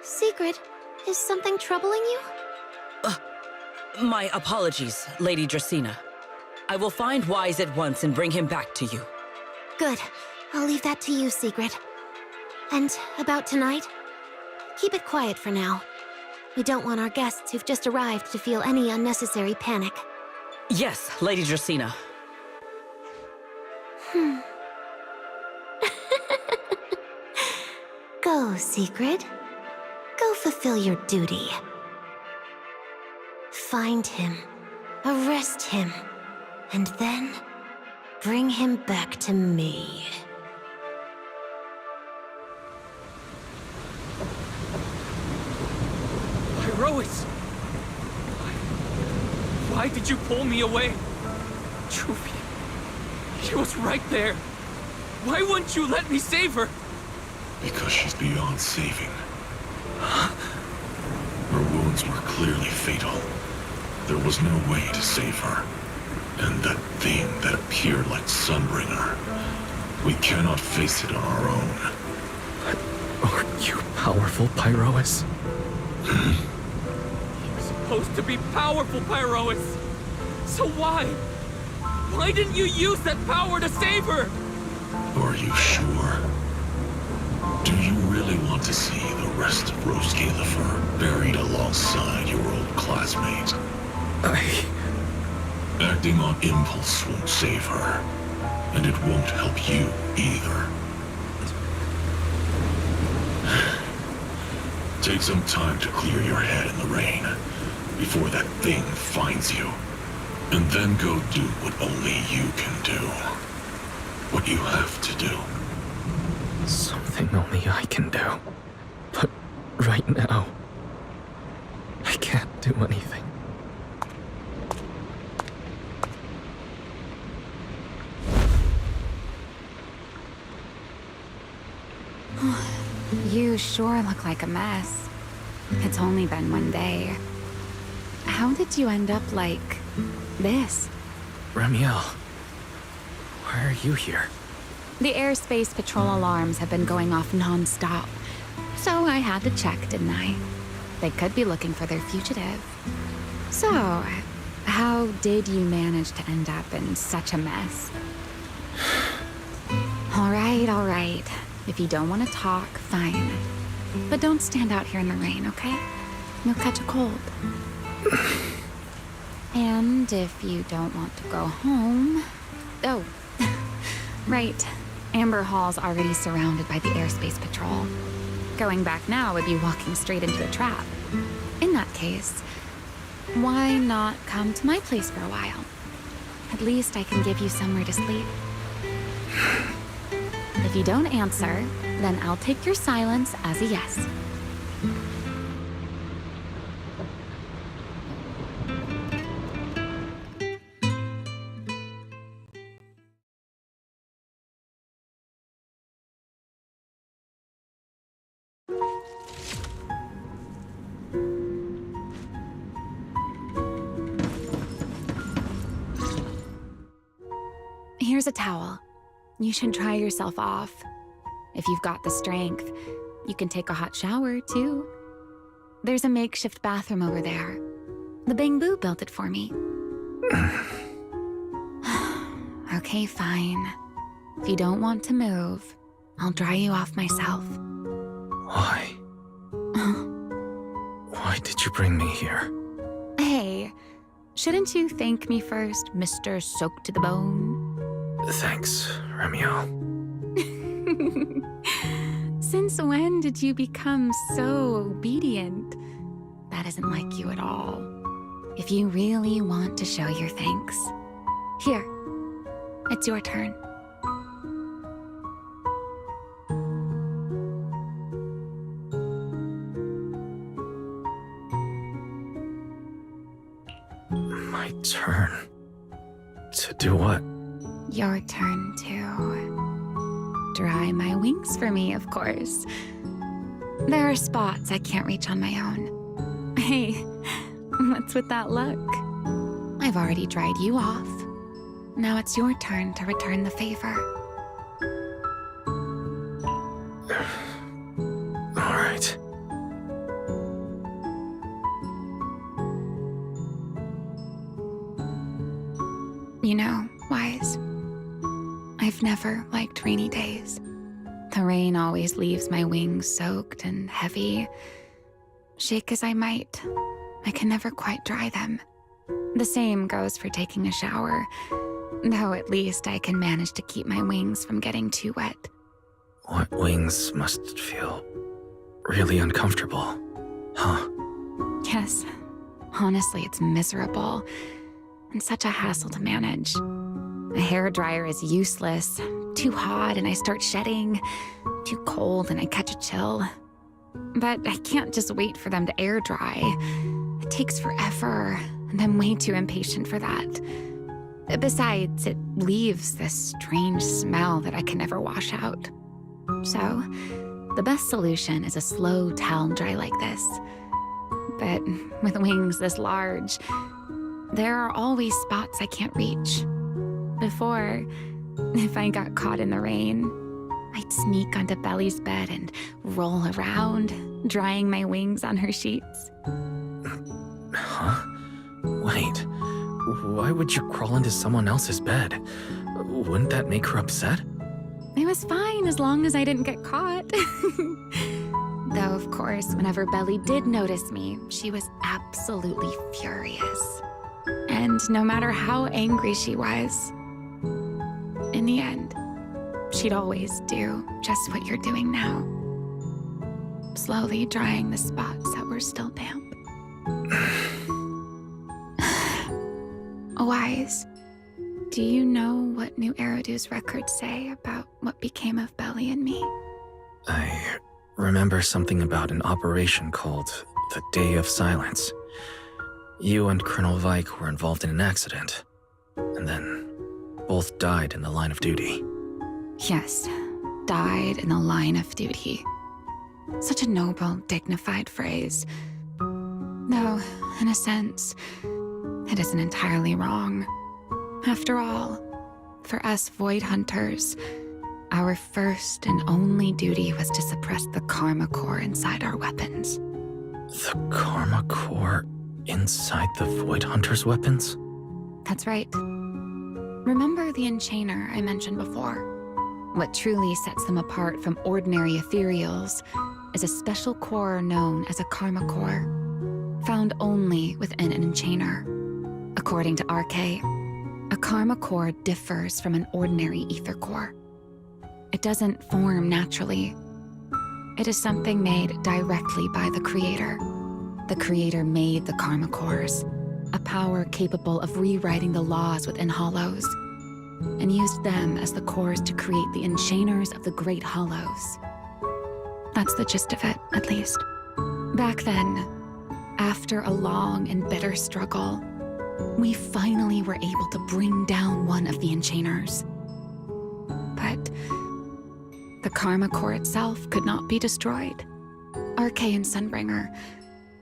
Sigrid, is something troubling you? My apologies, Lady Dracaena. I will find Wise at once and bring him back to you. Good. I'll leave that to you, Sigrid. And about tonight? Keep it quiet for now. We don't want our guests who've just arrived to feel any unnecessary panic. Yes, Lady Dracaena. Go, Sigrid. Go fulfill your duty. Find him, arrest him, and then bring him back to me. Pyrois! Why did you pull me away? Truvia, she was right there. Why wouldn't you let me save her? Because she's beyond saving. Her wounds were clearly fatal. There was no way to save her. And that thing that appeared like Sunbringer, we cannot face it on our own. But aren't you powerful, Pyrois? You're supposed to be powerful, Pyrois. So why? Why didn't you use that power to save her? Are you sure? Do you really want to see the rest of Rose Galifer buried alongside your old classmate? Acting on impulse won't save her, and it won't help you either. Take some time to clear your head in the rain, before that thing finds you. And then go do what only you can do. What you have to do. Something only I can do. But right now, I can't do anything. You sure look like a mess. It's only been one day. How did you end up like this? Ramiel, why are you here? The airspace patrol alarms have been going off non-stop. So I had to check, didn't I? They could be looking for their fugitive. So, how did you manage to end up in such a mess? All right. If you don't want to talk, fine. But don't stand out here in the rain, okay? You'll catch a cold. And if you don't want to go home... Oh, right. Amber Hall's already surrounded by the airspace patrol. Going back now would be walking straight into a trap. In that case, why not come to my place for a while? At least I can give you somewhere to sleep. If you don't answer, then I'll take your silence as a yes. Here's a towel. You should dry yourself off. If you've got the strength, you can take a hot shower, too. There's a makeshift bathroom over there. The Bangbu built it for me. Okay, fine. If you don't want to move, I'll dry you off myself. Why? Why did you bring me here? Hey, Shouldn't you thank me first, Mr. Soaked to the Bone? Thanks, Romeo. Since when did you become so obedient? That isn't like you at all. If you really want to show your thanks, here, it's your turn. My turn? To do what? Your turn to dry my wings for me, of course. There are spots I can't reach on my own. Hey, what's with that look? I've already dried you off. Now it's your turn to return the favor. All right. You know, Wise, I've never liked rainy days. The rain always leaves my wings soaked and heavy. Shake as I might, I can never quite dry them. The same goes for taking a shower, though at least I can manage to keep my wings from getting too wet. Wet wings must feel really uncomfortable, huh? Yes, honestly, it's miserable and such a hassle to manage. A hairdryer is useless. Too hot and I start shedding. Too cold and I catch a chill. But I can't just wait for them to air dry. It takes forever, and I'm way too impatient for that. Besides, it leaves this strange smell that I can never wash out. So, the best solution is a slow towel dry like this. But with wings this large, there are always spots I can't reach. Before, if I got caught in the rain, I'd sneak onto Belly's bed and roll around, drying my wings on her sheets. Huh? Wait, why would you crawl into someone else's bed? Wouldn't that make her upset? It was fine as long as I didn't get caught. Though, of course, whenever Belly did notice me, she was absolutely furious. And no matter how angry she was, in the end, she'd always do just what you're doing now. Slowly drying the spots that were still damp. Wise, do you know what New Eridu's records say about what became of Belly and me? I remember something about an operation called the Day of Silence. You and Colonel Vike were involved in an accident, and then both died in the line of duty. Yes, died in the line of duty. Such a noble, dignified phrase. Though, in a sense, it isn't entirely wrong. After all, for us Void Hunters, our first and only duty was to suppress the Karma Core inside our weapons. The Karma Core inside the Void Hunter's weapons? That's right. Remember the Enchainer I mentioned before? What truly sets them apart from ordinary ethereals is a special core known as a Karma Core, found only within an Enchainer. According to RK, a Karma Core differs from an ordinary ether core. It doesn't form naturally. It is something made directly by the Creator. The Creator made the Karma Cores, a power capable of rewriting the laws within Hollows, and used them as the cores to create the Enchainers of the Great Hollows. That's the gist of it, at least. Back then, after a long and bitter struggle, we finally were able to bring down one of the Enchainers. But the Karma Core itself could not be destroyed. RK and Sunbringer,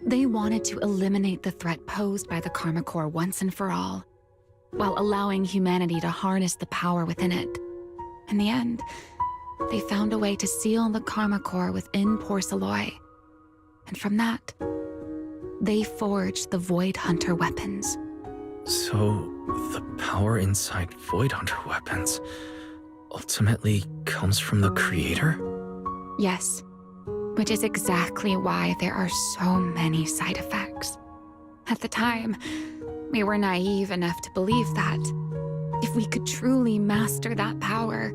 they wanted to eliminate the threat posed by the Karma Core once and for all, while allowing humanity to harness the power within it. In the end, they found a way to seal the Karma Core within Porceloy. And from that, they forged the Void Hunter weapons. So, the power inside Void Hunter weapons ultimately comes from the Creator? Yes, which is exactly why there are so many side effects. At the time, We were naive enough to believe that if we could truly master that power,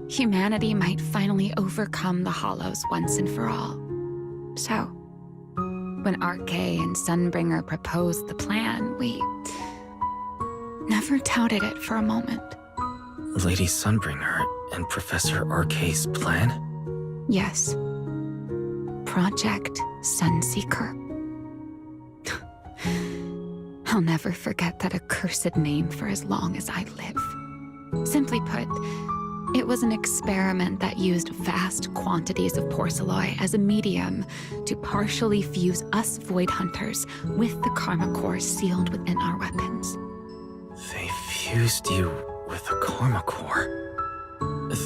humanity might finally overcome the Hollows once and for all. So, when Arcay and Sunbringer proposed the plan, we never doubted it for a moment. Lady Sunbringer and Professor Arcay's plan? Yes. Project Sunseeker. I'll never forget that accursed name for as long as I live. Simply put, it was an experiment that used vast quantities of porcelloi as a medium to partially fuse us Void Hunters with the Karma Core sealed within our weapons. They fused you with a Karma Core.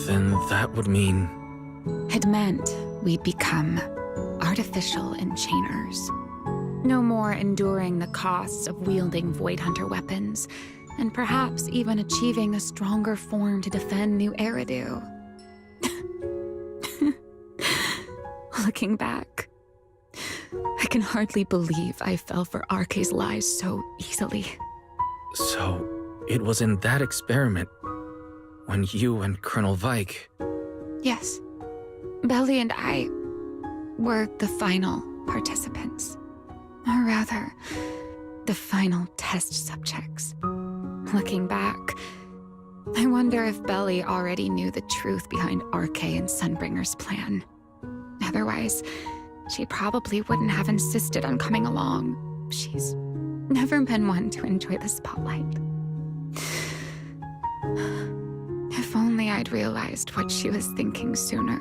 Then that would mean... It meant we'd become artificial enchainers. No more enduring the costs of wielding Void Hunter weapons, and perhaps even achieving a stronger form to defend New Eridu. Looking back, I can hardly believe I fell for Arcay's lies so easily. So, it was in that experiment when you and Colonel Vike... Yes. Belly and I were the final participants. Or rather, the final test subjects. Looking back, I wonder if Belly already knew the truth behind Arcay and Sunbringer's plan. Otherwise, she probably wouldn't have insisted on coming along. She's never been one to enjoy the spotlight. If only I'd realized what she was thinking sooner.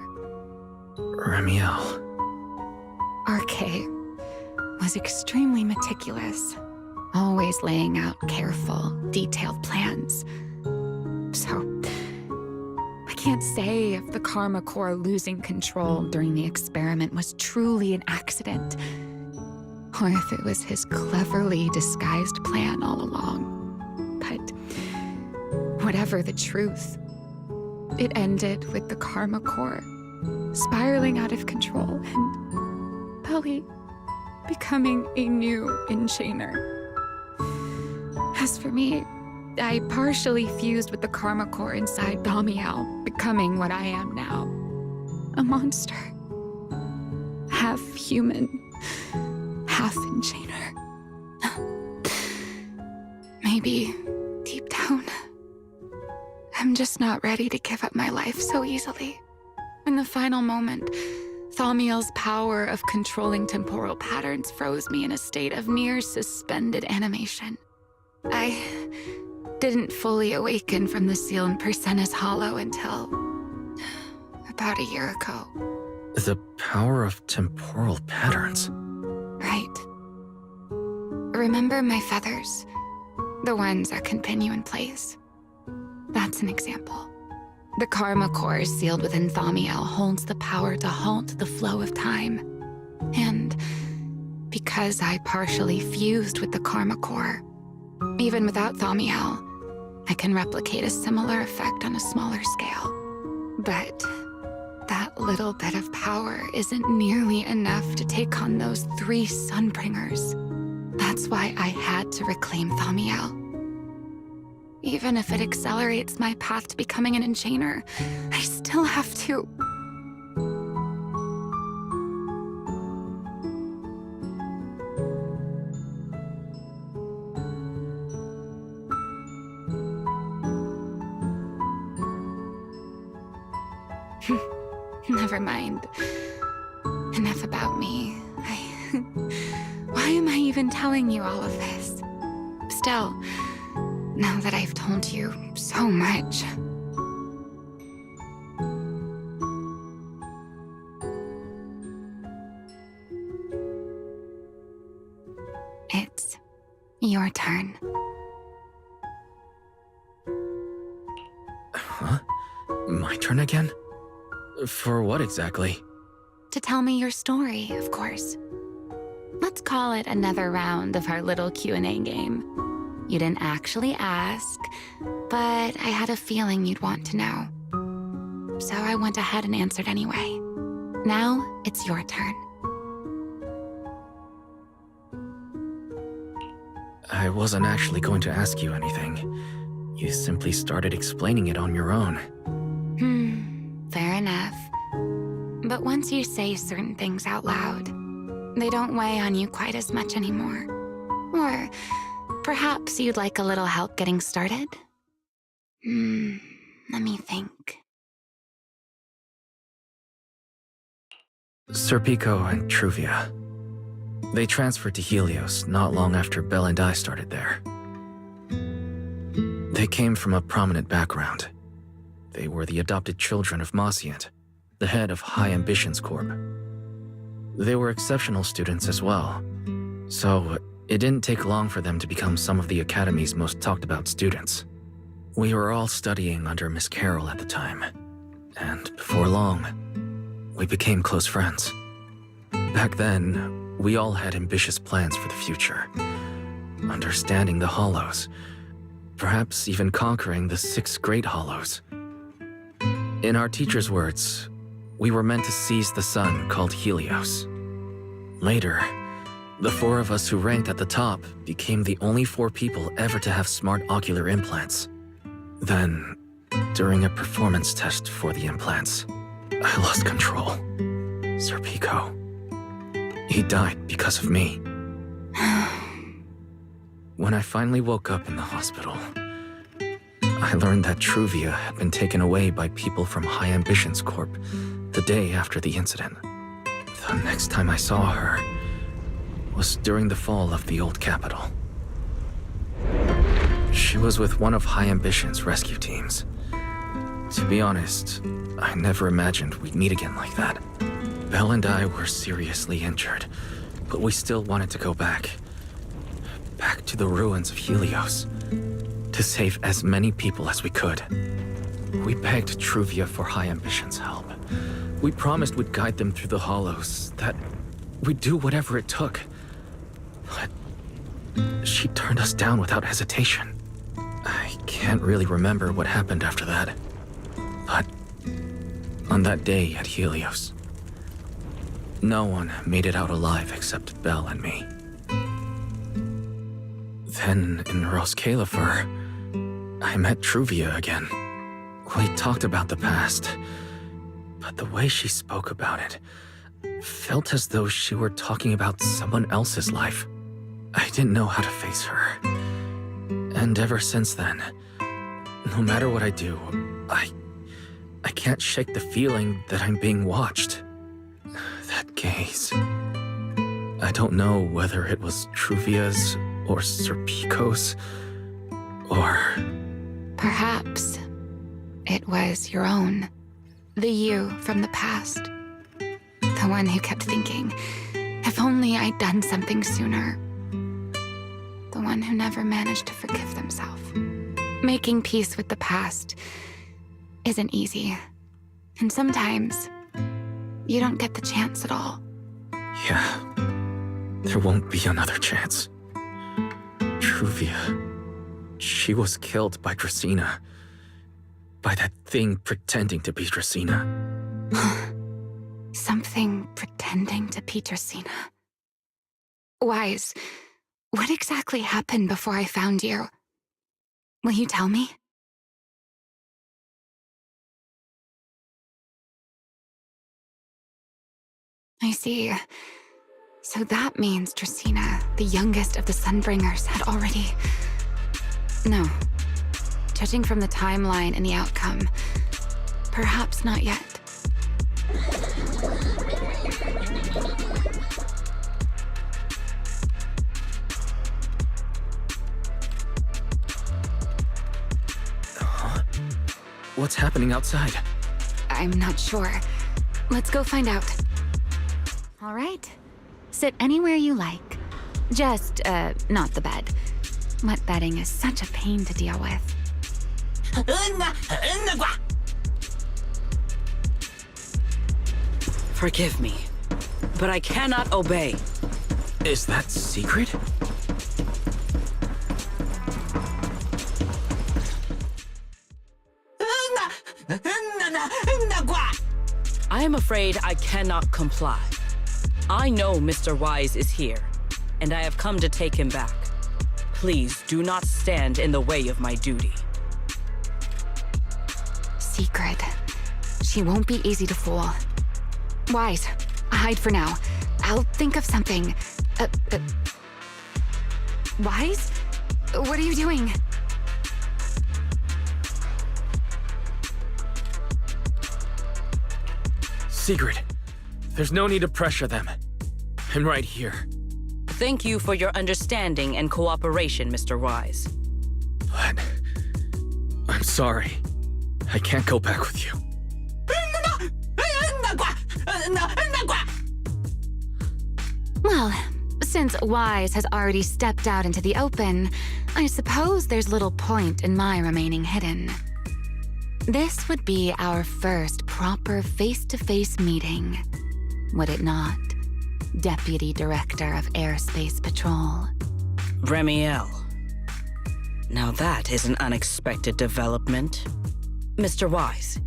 Remiel. Arcay was extremely meticulous, always laying out careful, detailed plans. So, I can't say if the Karma Core losing control during the experiment was truly an accident, or if it was his cleverly disguised plan all along. But whatever the truth, it ended with the Karma Core spiraling out of control and Belly becoming a new enchainer. As for me, I partially fused with the Karma Core inside Damiel, becoming what I am now. A monster. Half human, half enchainer. Maybe, deep down, I'm just not ready to give up my life so easily. In the final moment, Thaumiel's power of controlling temporal patterns froze me in a state of near suspended animation. I didn't fully awaken from the seal in Persena's Hollow until about a year ago. The power of temporal patterns. Right. Remember my feathers? The ones that continue in place. That's an example. The Karma Core sealed within Thaumiel holds the power to halt the flow of time. And because I partially fused with the Karma Core, even without Thaumiel, I can replicate a similar effect on a smaller scale. But that little bit of power isn't nearly enough to take on those 3 Sunbringers. That's why I had to reclaim Thaumiel. Even if it accelerates my path to becoming an enchainer, I still have to... Never mind. Enough about me. Why am I even telling you all of this? Still, now that I've told you so much... It's your turn. Huh? My turn again? For what exactly? To tell me your story, of course. Let's call it another round of our little Q&A game. You didn't actually ask, but I had a feeling you'd want to know. So I went ahead and answered anyway. Now, it's your turn. I wasn't actually going to ask you anything. You simply started explaining it on your own. Fair enough. But once you say certain things out loud, they don't weigh on you quite as much anymore. Or perhaps you'd like a little help getting started? Let me think. Serpico and Truvia. They transferred to Helios not long after Belle and I started there. They came from a prominent background. They were the adopted children of Mosient, the head of High Ambitions Corp. They were exceptional students as well, so it didn't take long for them to become some of the Academy's most talked about students. We were all studying under Miss Carroll at the time, and before long, we became close friends. Back then, we all had ambitious plans for the future. Understanding the Hollows, perhaps even conquering the 6 Great Hollows. In our teacher's words, we were meant to seize the sun called Helios. Later, the 4 of us who ranked at the top became the only 4 people ever to have smart ocular implants. Then, during a performance test for the implants, I lost control. Serpico. He died because of me. When I finally woke up in the hospital, I learned that Truvia had been taken away by people from High Ambitions Corp the day after the incident. The next time I saw her was during the fall of the old capital. She was with one of High Ambition's rescue teams. To be honest, I never imagined we'd meet again like that. Belle and I were seriously injured, but we still wanted to go back. Back to the ruins of Helios, to save as many people as we could. We begged Truvia for High Ambition's help. We promised we'd guide them through the Hollows, that we'd do whatever it took. But she turned us down without hesitation. I can't really remember what happened after that. But on that day at Helios, no one made it out alive except Belle and me. Then in Roskalifer, I met Truvia again. We talked about the past, but the way she spoke about it felt as though she were talking about someone else's life. I didn't know how to face her. And ever since then, no matter what I do, I can't shake the feeling that I'm being watched. That gaze. I don't know whether it was Truvia's or Serpico's, or... Perhaps it was your own. The you from the past. The one who kept thinking, if only I'd done something sooner. The one who never managed to forgive themselves. Making peace with the past isn't easy. And sometimes, you don't get the chance at all. Yeah, there won't be another chance. Truvia, she was killed by Dracena. By that thing pretending to be Dracena. Something pretending to be Dracena. Wise, what exactly happened before I found you? Will you tell me? I see. So that means Dracena, the youngest of the Sunbringers, had already... No. Judging from the timeline and the outcome, perhaps not yet. Huh? What's happening outside? I'm not sure. Let's go find out. All right. Sit anywhere you like. Just, not the bed. Wet bedding is such a pain to deal with. Forgive me, but I cannot obey. Is that secret? I am afraid I cannot comply. I know Mr. Wise is here, and I have come to take him back. please do not stand in the way of my duty. Secret. She won't be easy to fool. Wise, hide for now. I'll think of something. Wise? What are you doing? Secret. There's no need to pressure them. I'm right here. Thank you for your understanding and cooperation, Mr. Wise. But I'm sorry. I can't go back with you. Well, since Wise has already stepped out into the open, I suppose there's little point in my remaining hidden. This would be our first proper face-to-face meeting, would it not, Deputy Director of Airspace Patrol? Remiel. Now that is an unexpected development. Mr. Wise,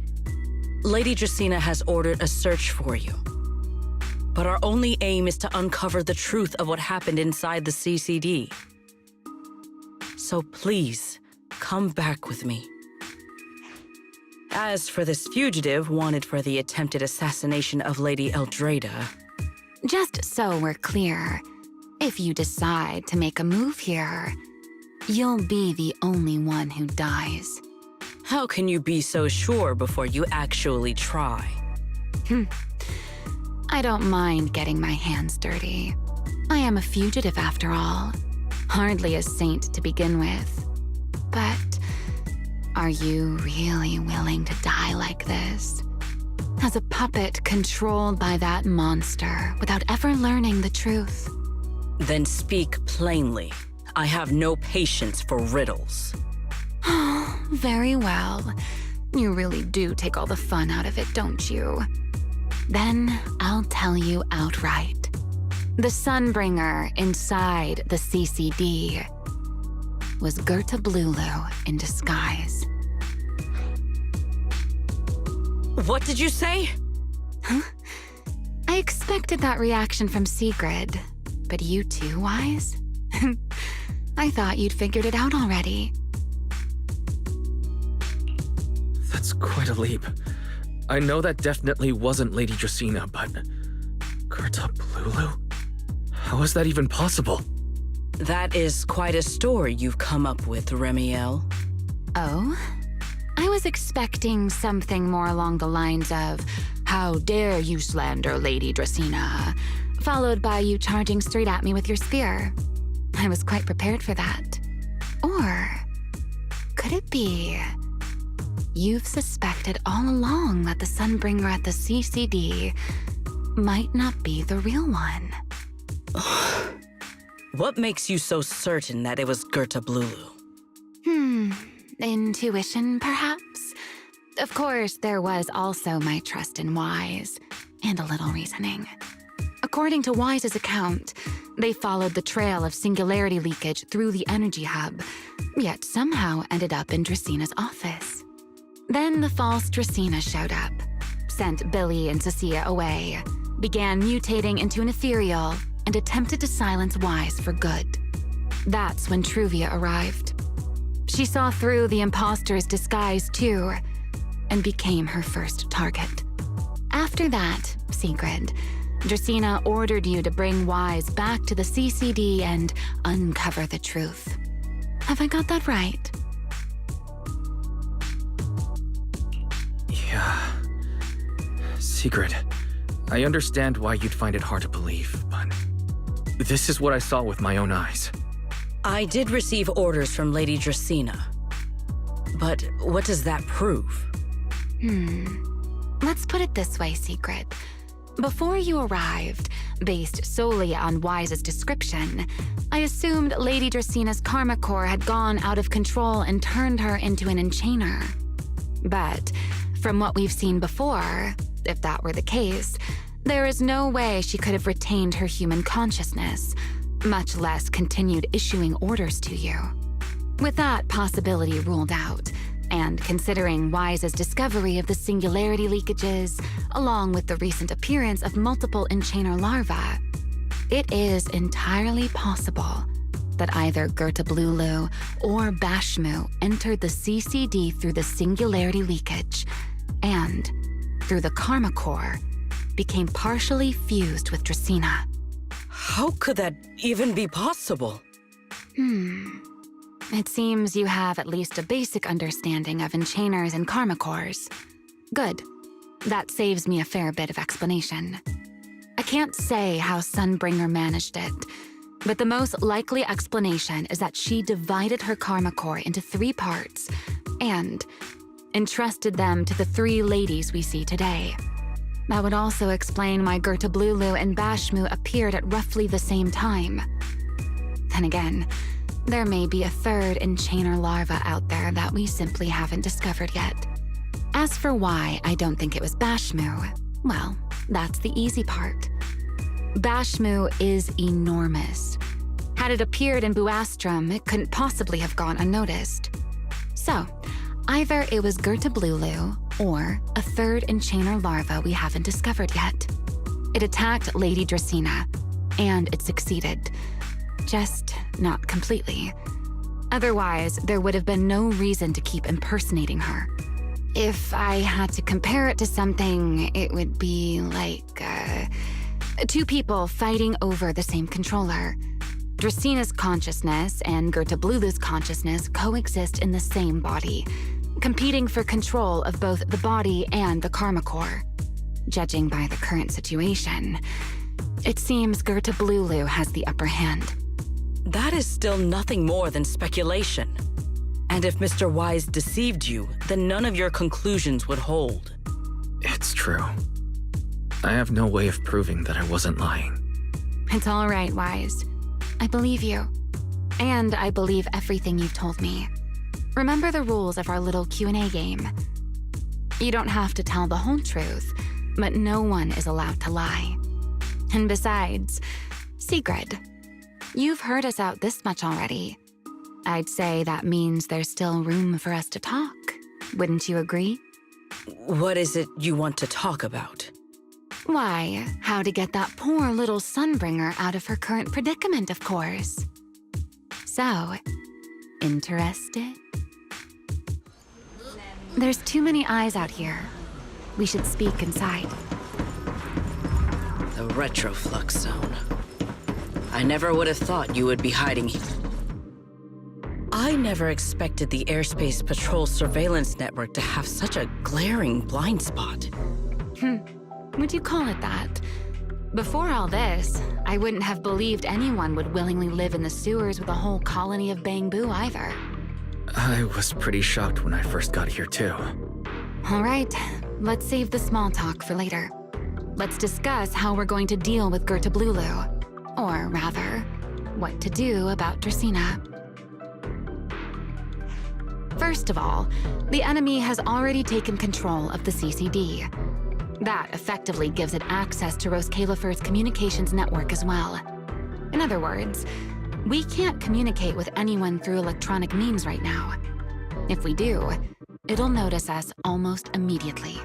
Lady Dracaena has ordered a search for you. But our only aim is to uncover the truth of what happened inside the CCD. So please, come back with me. As for this fugitive wanted for the attempted assassination of Lady Eldrada... Just so we're clear, if you decide to make a move here, you'll be the only one who dies. How can you be so sure before you actually try? I don't mind getting my hands dirty. I am a fugitive after all. Hardly a saint to begin with. But are you really willing to die like this? As a puppet controlled by that monster without ever learning the truth? Then speak plainly. I have no patience for riddles. Very well. You really do take all the fun out of it, don't you? Then I'll tell you outright. The Sunbringer inside the CCD was Gerta Blulu in disguise. What did you say? Huh? I expected that reaction from Sigrid, but you too, Wise? I thought you'd figured it out already. That's quite a leap. I know that definitely wasn't Lady Dracaena, but... Gerta Blulu? How is that even possible? That is quite a story you've come up with, Remiel. Oh? I was expecting something more along the lines of, "How dare you slander Lady Dracaena?" followed by you charging straight at me with your spear. I was quite prepared for that. Or could it be you've suspected all along that the Sunbringer at the CCD might not be the real one? What makes you so certain that it was Gerta Blulu? Intuition, perhaps? Of course, there was also my trust in Wise, and a little reasoning. According to Wise's account, they followed the trail of singularity leakage through the energy hub, yet somehow ended up in Dracaena's office. Then the false Dracaena showed up, sent Billy and Cecilia away, began mutating into an ethereal, and attempted to silence Wise for good. That's when Truvia arrived. She saw through the imposter's disguise too, and became her first target. After that, Sigrid, Dracaena ordered you to bring Wise back to the CCD and uncover the truth. Have I got that right? Yeah. Sigrid, I understand why you'd find it hard to believe, but this is what I saw with my own eyes. I did receive orders from Lady Dracaena. But what does that prove? Let's put it this way, Sigrid. Before you arrived, based solely on Wise's description, I assumed Lady Dracaena's karma core had gone out of control and turned her into an enchainer. But from what we've seen before, if that were the case, there is no way she could have retained her human consciousness, much less continued issuing orders to you. With that possibility ruled out, and considering Wise's discovery of the singularity leakages, along with the recent appearance of multiple enchainer larvae, it is entirely possible that either Gerta Blulu or Bashmu entered the CCD through the singularity leakage and, through the karma core, became partially fused with Dracaena. How could that even be possible? It seems you have at least a basic understanding of enchainers and karma cores. Good. That saves me a fair bit of explanation. I can't say how Sunbringer managed it, but the most likely explanation is that she divided her karma core into 3 parts and entrusted them to the 3 ladies we see today. That would also explain why Gerta Blulu and Bashmu appeared at roughly the same time. Then again, there may be a 3rd enchainer larva out there that we simply haven't discovered yet. As for why I don't think it was Bashmu, well, that's the easy part. Bashmu is enormous. Had it appeared in Buastrum, it couldn't possibly have gone unnoticed. So, either it was Gerta Blulu or a 3rd enchainer larva we haven't discovered yet. It attacked Lady Dracaena, and it succeeded. Just not completely. Otherwise, there would have been no reason to keep impersonating her. If I had to compare it to something, it would be like, 2 people fighting over the same controller. Dracena's consciousness and Gerta Blulu's consciousness coexist in the same body, competing for control of both the body and the karma core. Judging by the current situation, it seems Gerta Blulu has the upper hand. That is still nothing more than speculation. And if Mr. Wise deceived you, then none of your conclusions would hold. It's true. I have no way of proving that I wasn't lying. It's all right, Wise. I believe you. And I believe everything you've told me. Remember the rules of our little Q&A game. You don't have to tell the whole truth, but no one is allowed to lie. And besides, Sigrid, you've heard us out this much already. I'd say that means there's still room for us to talk. Wouldn't you agree? What is it you want to talk about? Why, how to get that poor little Sunbringer out of her current predicament, of course. So, interested? There's too many eyes out here. We should speak inside. The retroflux zone. I never would have thought you would be hiding. I never expected the Airspace Patrol surveillance network to have such a glaring blind spot. Would you call it that? Before all this, I wouldn't have believed anyone would willingly live in the sewers with a whole colony of Bangbu either. I was pretty shocked when I first got here too. All right, let's save the small talk for later. Let's discuss how we're going to deal with Gerta Blulu. Or rather, what to do about Dracaena. First of all, the enemy has already taken control of the CCD. That effectively gives it access to Roskalifer's communications network as well. In other words, we can't communicate with anyone through electronic means right now. If we do, it'll notice us almost immediately.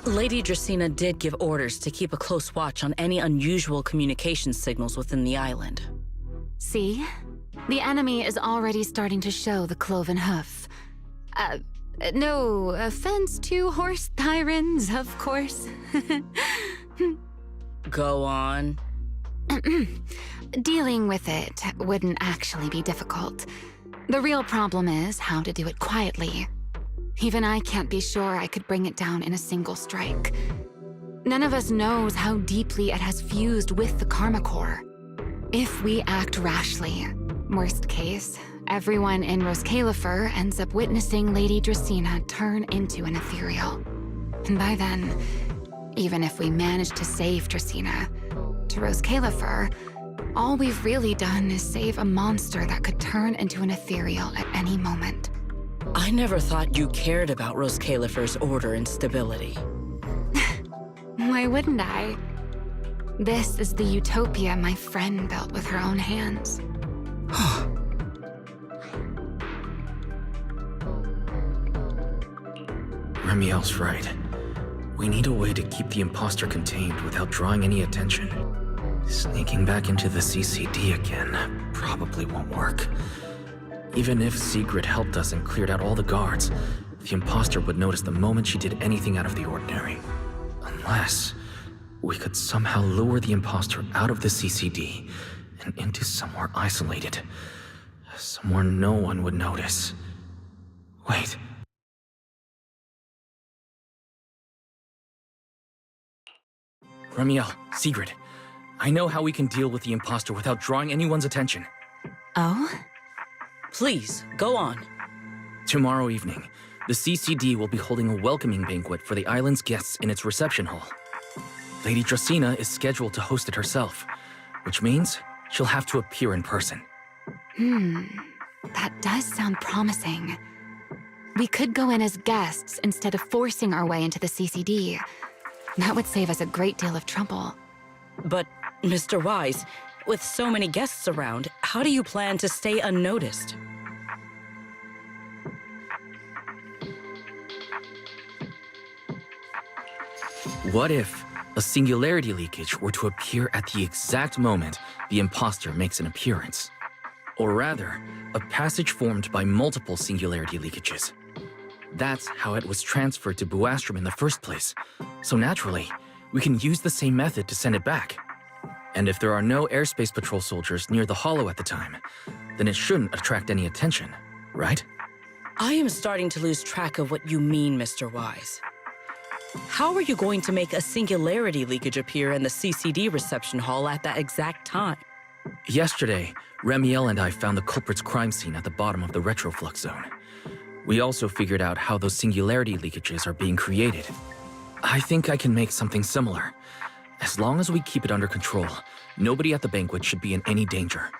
Lady Dracaena did give orders to keep a close watch on any unusual communication signals within the island. See? The enemy is already starting to show the cloven hoof. No offense to horse tyrants, of course. Go on. Dealing with it wouldn't actually be difficult. The real problem is how to do it quietly. Even I can't be sure I could bring it down in a single strike. None of us knows how deeply it has fused with the Karma Core. If we act rashly, worst case, everyone in Roskalifer ends up witnessing Lady Dracaena turn into an ethereal. And by then, even if we manage to save Dracaena, to Roskalifer, all we've really done is save a monster that could turn into an ethereal at any moment. I never thought you cared about Roskalifer's order and stability. Why wouldn't I? This is the utopia my friend built with her own hands. Remiel's right. We need a way to keep the imposter contained without drawing any attention. Sneaking back into the CCD again probably won't work. Even if Sigrid helped us and cleared out all the guards, the imposter would notice the moment she did anything out of the ordinary. Unless we could somehow lure the imposter out of the CCD and into somewhere isolated. Somewhere no one would notice. Wait. Ramiel, Sigrid, I know how we can deal with the imposter without drawing anyone's attention. Oh? Please, go on. Tomorrow evening, the CCD will be holding a welcoming banquet for the island's guests in its reception hall. Lady Dracaena is scheduled to host it herself, which means she'll have to appear in person. That does sound promising. We could go in as guests instead of forcing our way into the CCD. That would save us a great deal of trouble. But, Mr. Wise, with so many guests around, how do you plan to stay unnoticed? What if a singularity leakage were to appear at the exact moment the imposter makes an appearance? Or rather, a passage formed by multiple singularity leakages. That's how it was transferred to Buastrom in the first place. So naturally, we can use the same method to send it back. And if there are no airspace patrol soldiers near the hollow at the time, then it shouldn't attract any attention, right? I am starting to lose track of what you mean, Mr. Wise. How are you going to make a singularity leakage appear in the CCD reception hall at that exact time? Yesterday, Ramiel and I found the culprit's crime scene at the bottom of the retroflux zone. We also figured out how those singularity leakages are being created. I think I can make something similar. As long as we keep it under control, nobody at the banquet should be in any danger.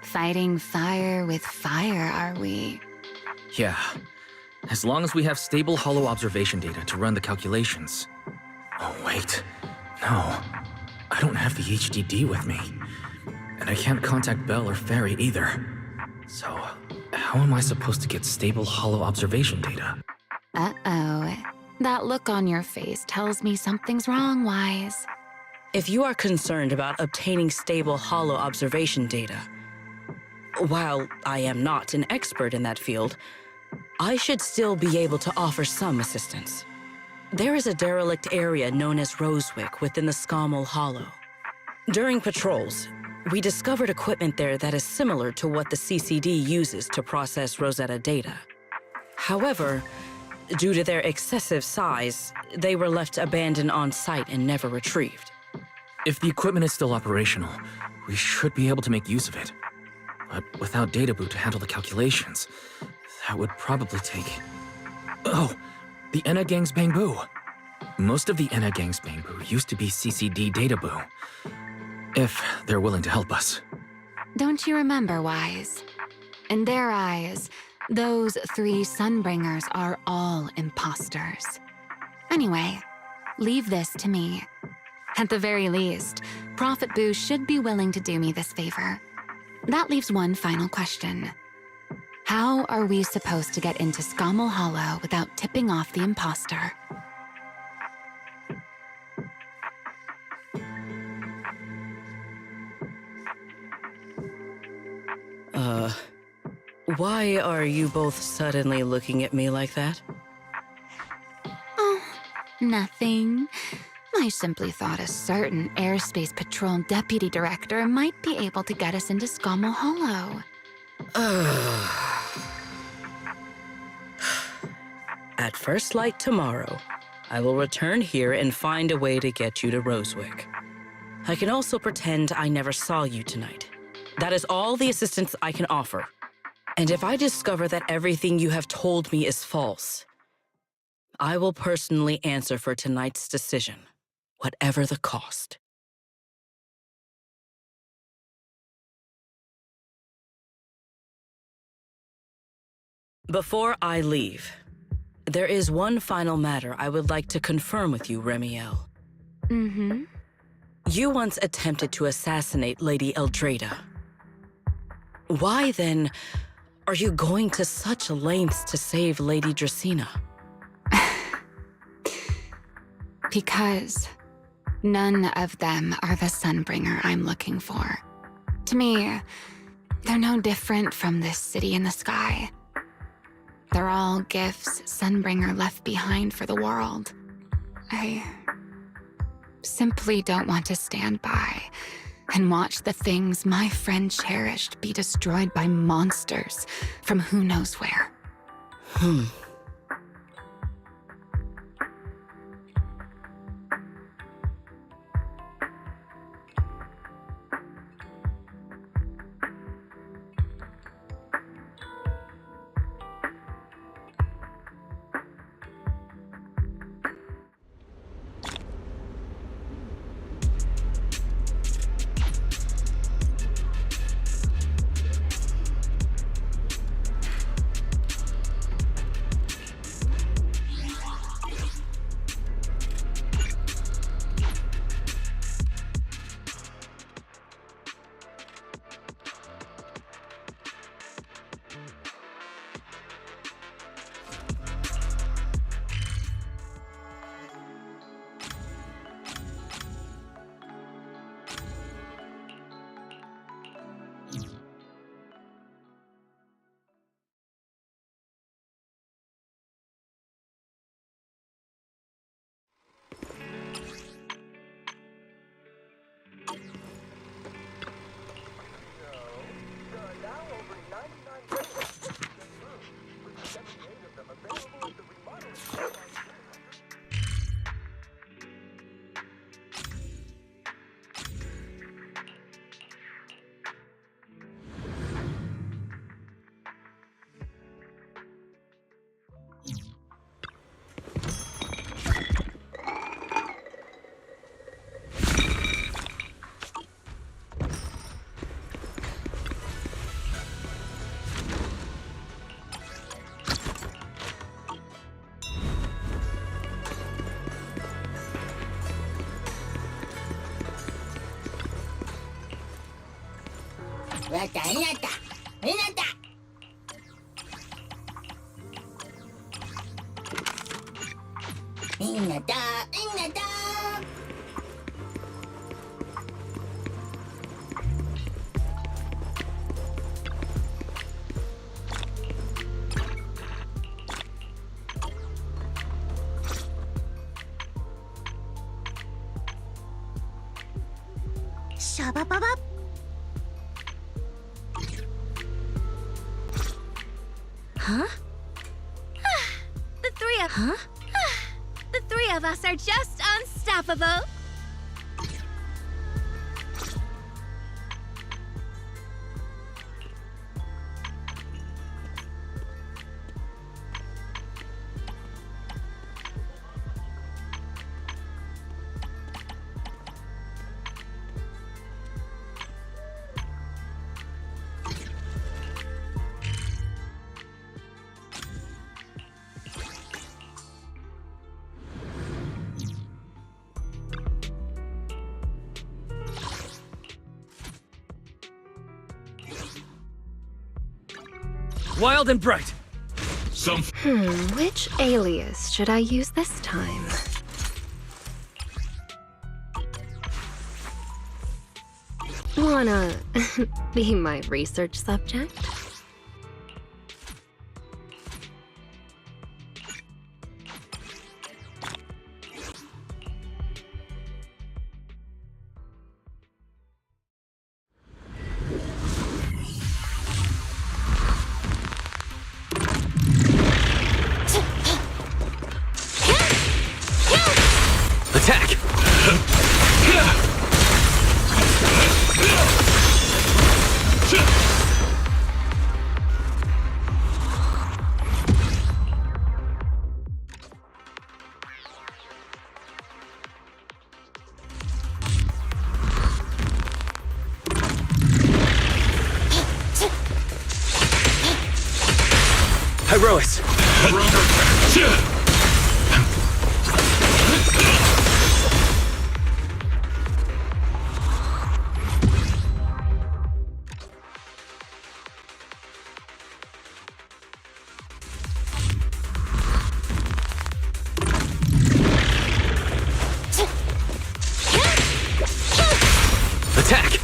Fighting fire with fire, are we? Yeah. As long as we have stable hollow observation data to run the calculations. Oh, wait. No. I don't have the HDD with me. And I can't contact Bell or Ferry either. So, how am I supposed to get stable hollow observation data? Uh-oh. That look on your face tells me something's wrong, Wise. If you are concerned about obtaining stable hollow observation data, while I am not an expert in that field, I should still be able to offer some assistance. There is a derelict area known as Rosewick within the Scommel Hollow. During patrols, we discovered equipment there that is similar to what the CCD uses to process Rosetta data. However, due to their excessive size, they were left abandoned on site and never retrieved. If the equipment is still operational, we should be able to make use of it. But without data boot to handle the calculations, that would probably take... Oh, the Enna Gang's Bangbu. Most of the Enna Gang's Bangbu used to be CCD data boo. If they're willing to help us. Don't you remember, Wise? In their eyes, those 3 Sunbringers are all imposters. Anyway, leave this to me. At the very least, Prophet Boo should be willing to do me this favor. That leaves one final question. How are we supposed to get into Scommel Hollow without tipping off the imposter? Why are you both suddenly looking at me like that? Oh, nothing. I simply thought a certain Airspace Patrol Deputy Director might be able to get us into Scommel Hollow. At first light tomorrow, I will return here and find a way to get you to Rosewick. I can also pretend I never saw you tonight. That is all the assistance I can offer. And if I discover that everything you have told me is false, I will personally answer for tonight's decision, whatever the cost. Before I leave, there is one final matter I would like to confirm with you, Ramiel. Mm-hmm. You once attempted to assassinate Lady Eldrada. Why, then, are you going to such lengths to save Lady Dracaena? Because None of them are the Sunbringer I'm looking for. To me, they're no different from this city in the sky. They're all gifts Sunbringer left behind for the world. I simply don't want to stand by and watch the things my friend cherished be destroyed by monsters from who knows where. Shabba-ba-bop. Huh? The three of us are just unstoppable. Wild and bright. Which alias should I use this time? Wanna be my research subject? Attack! Hyrois! Attack!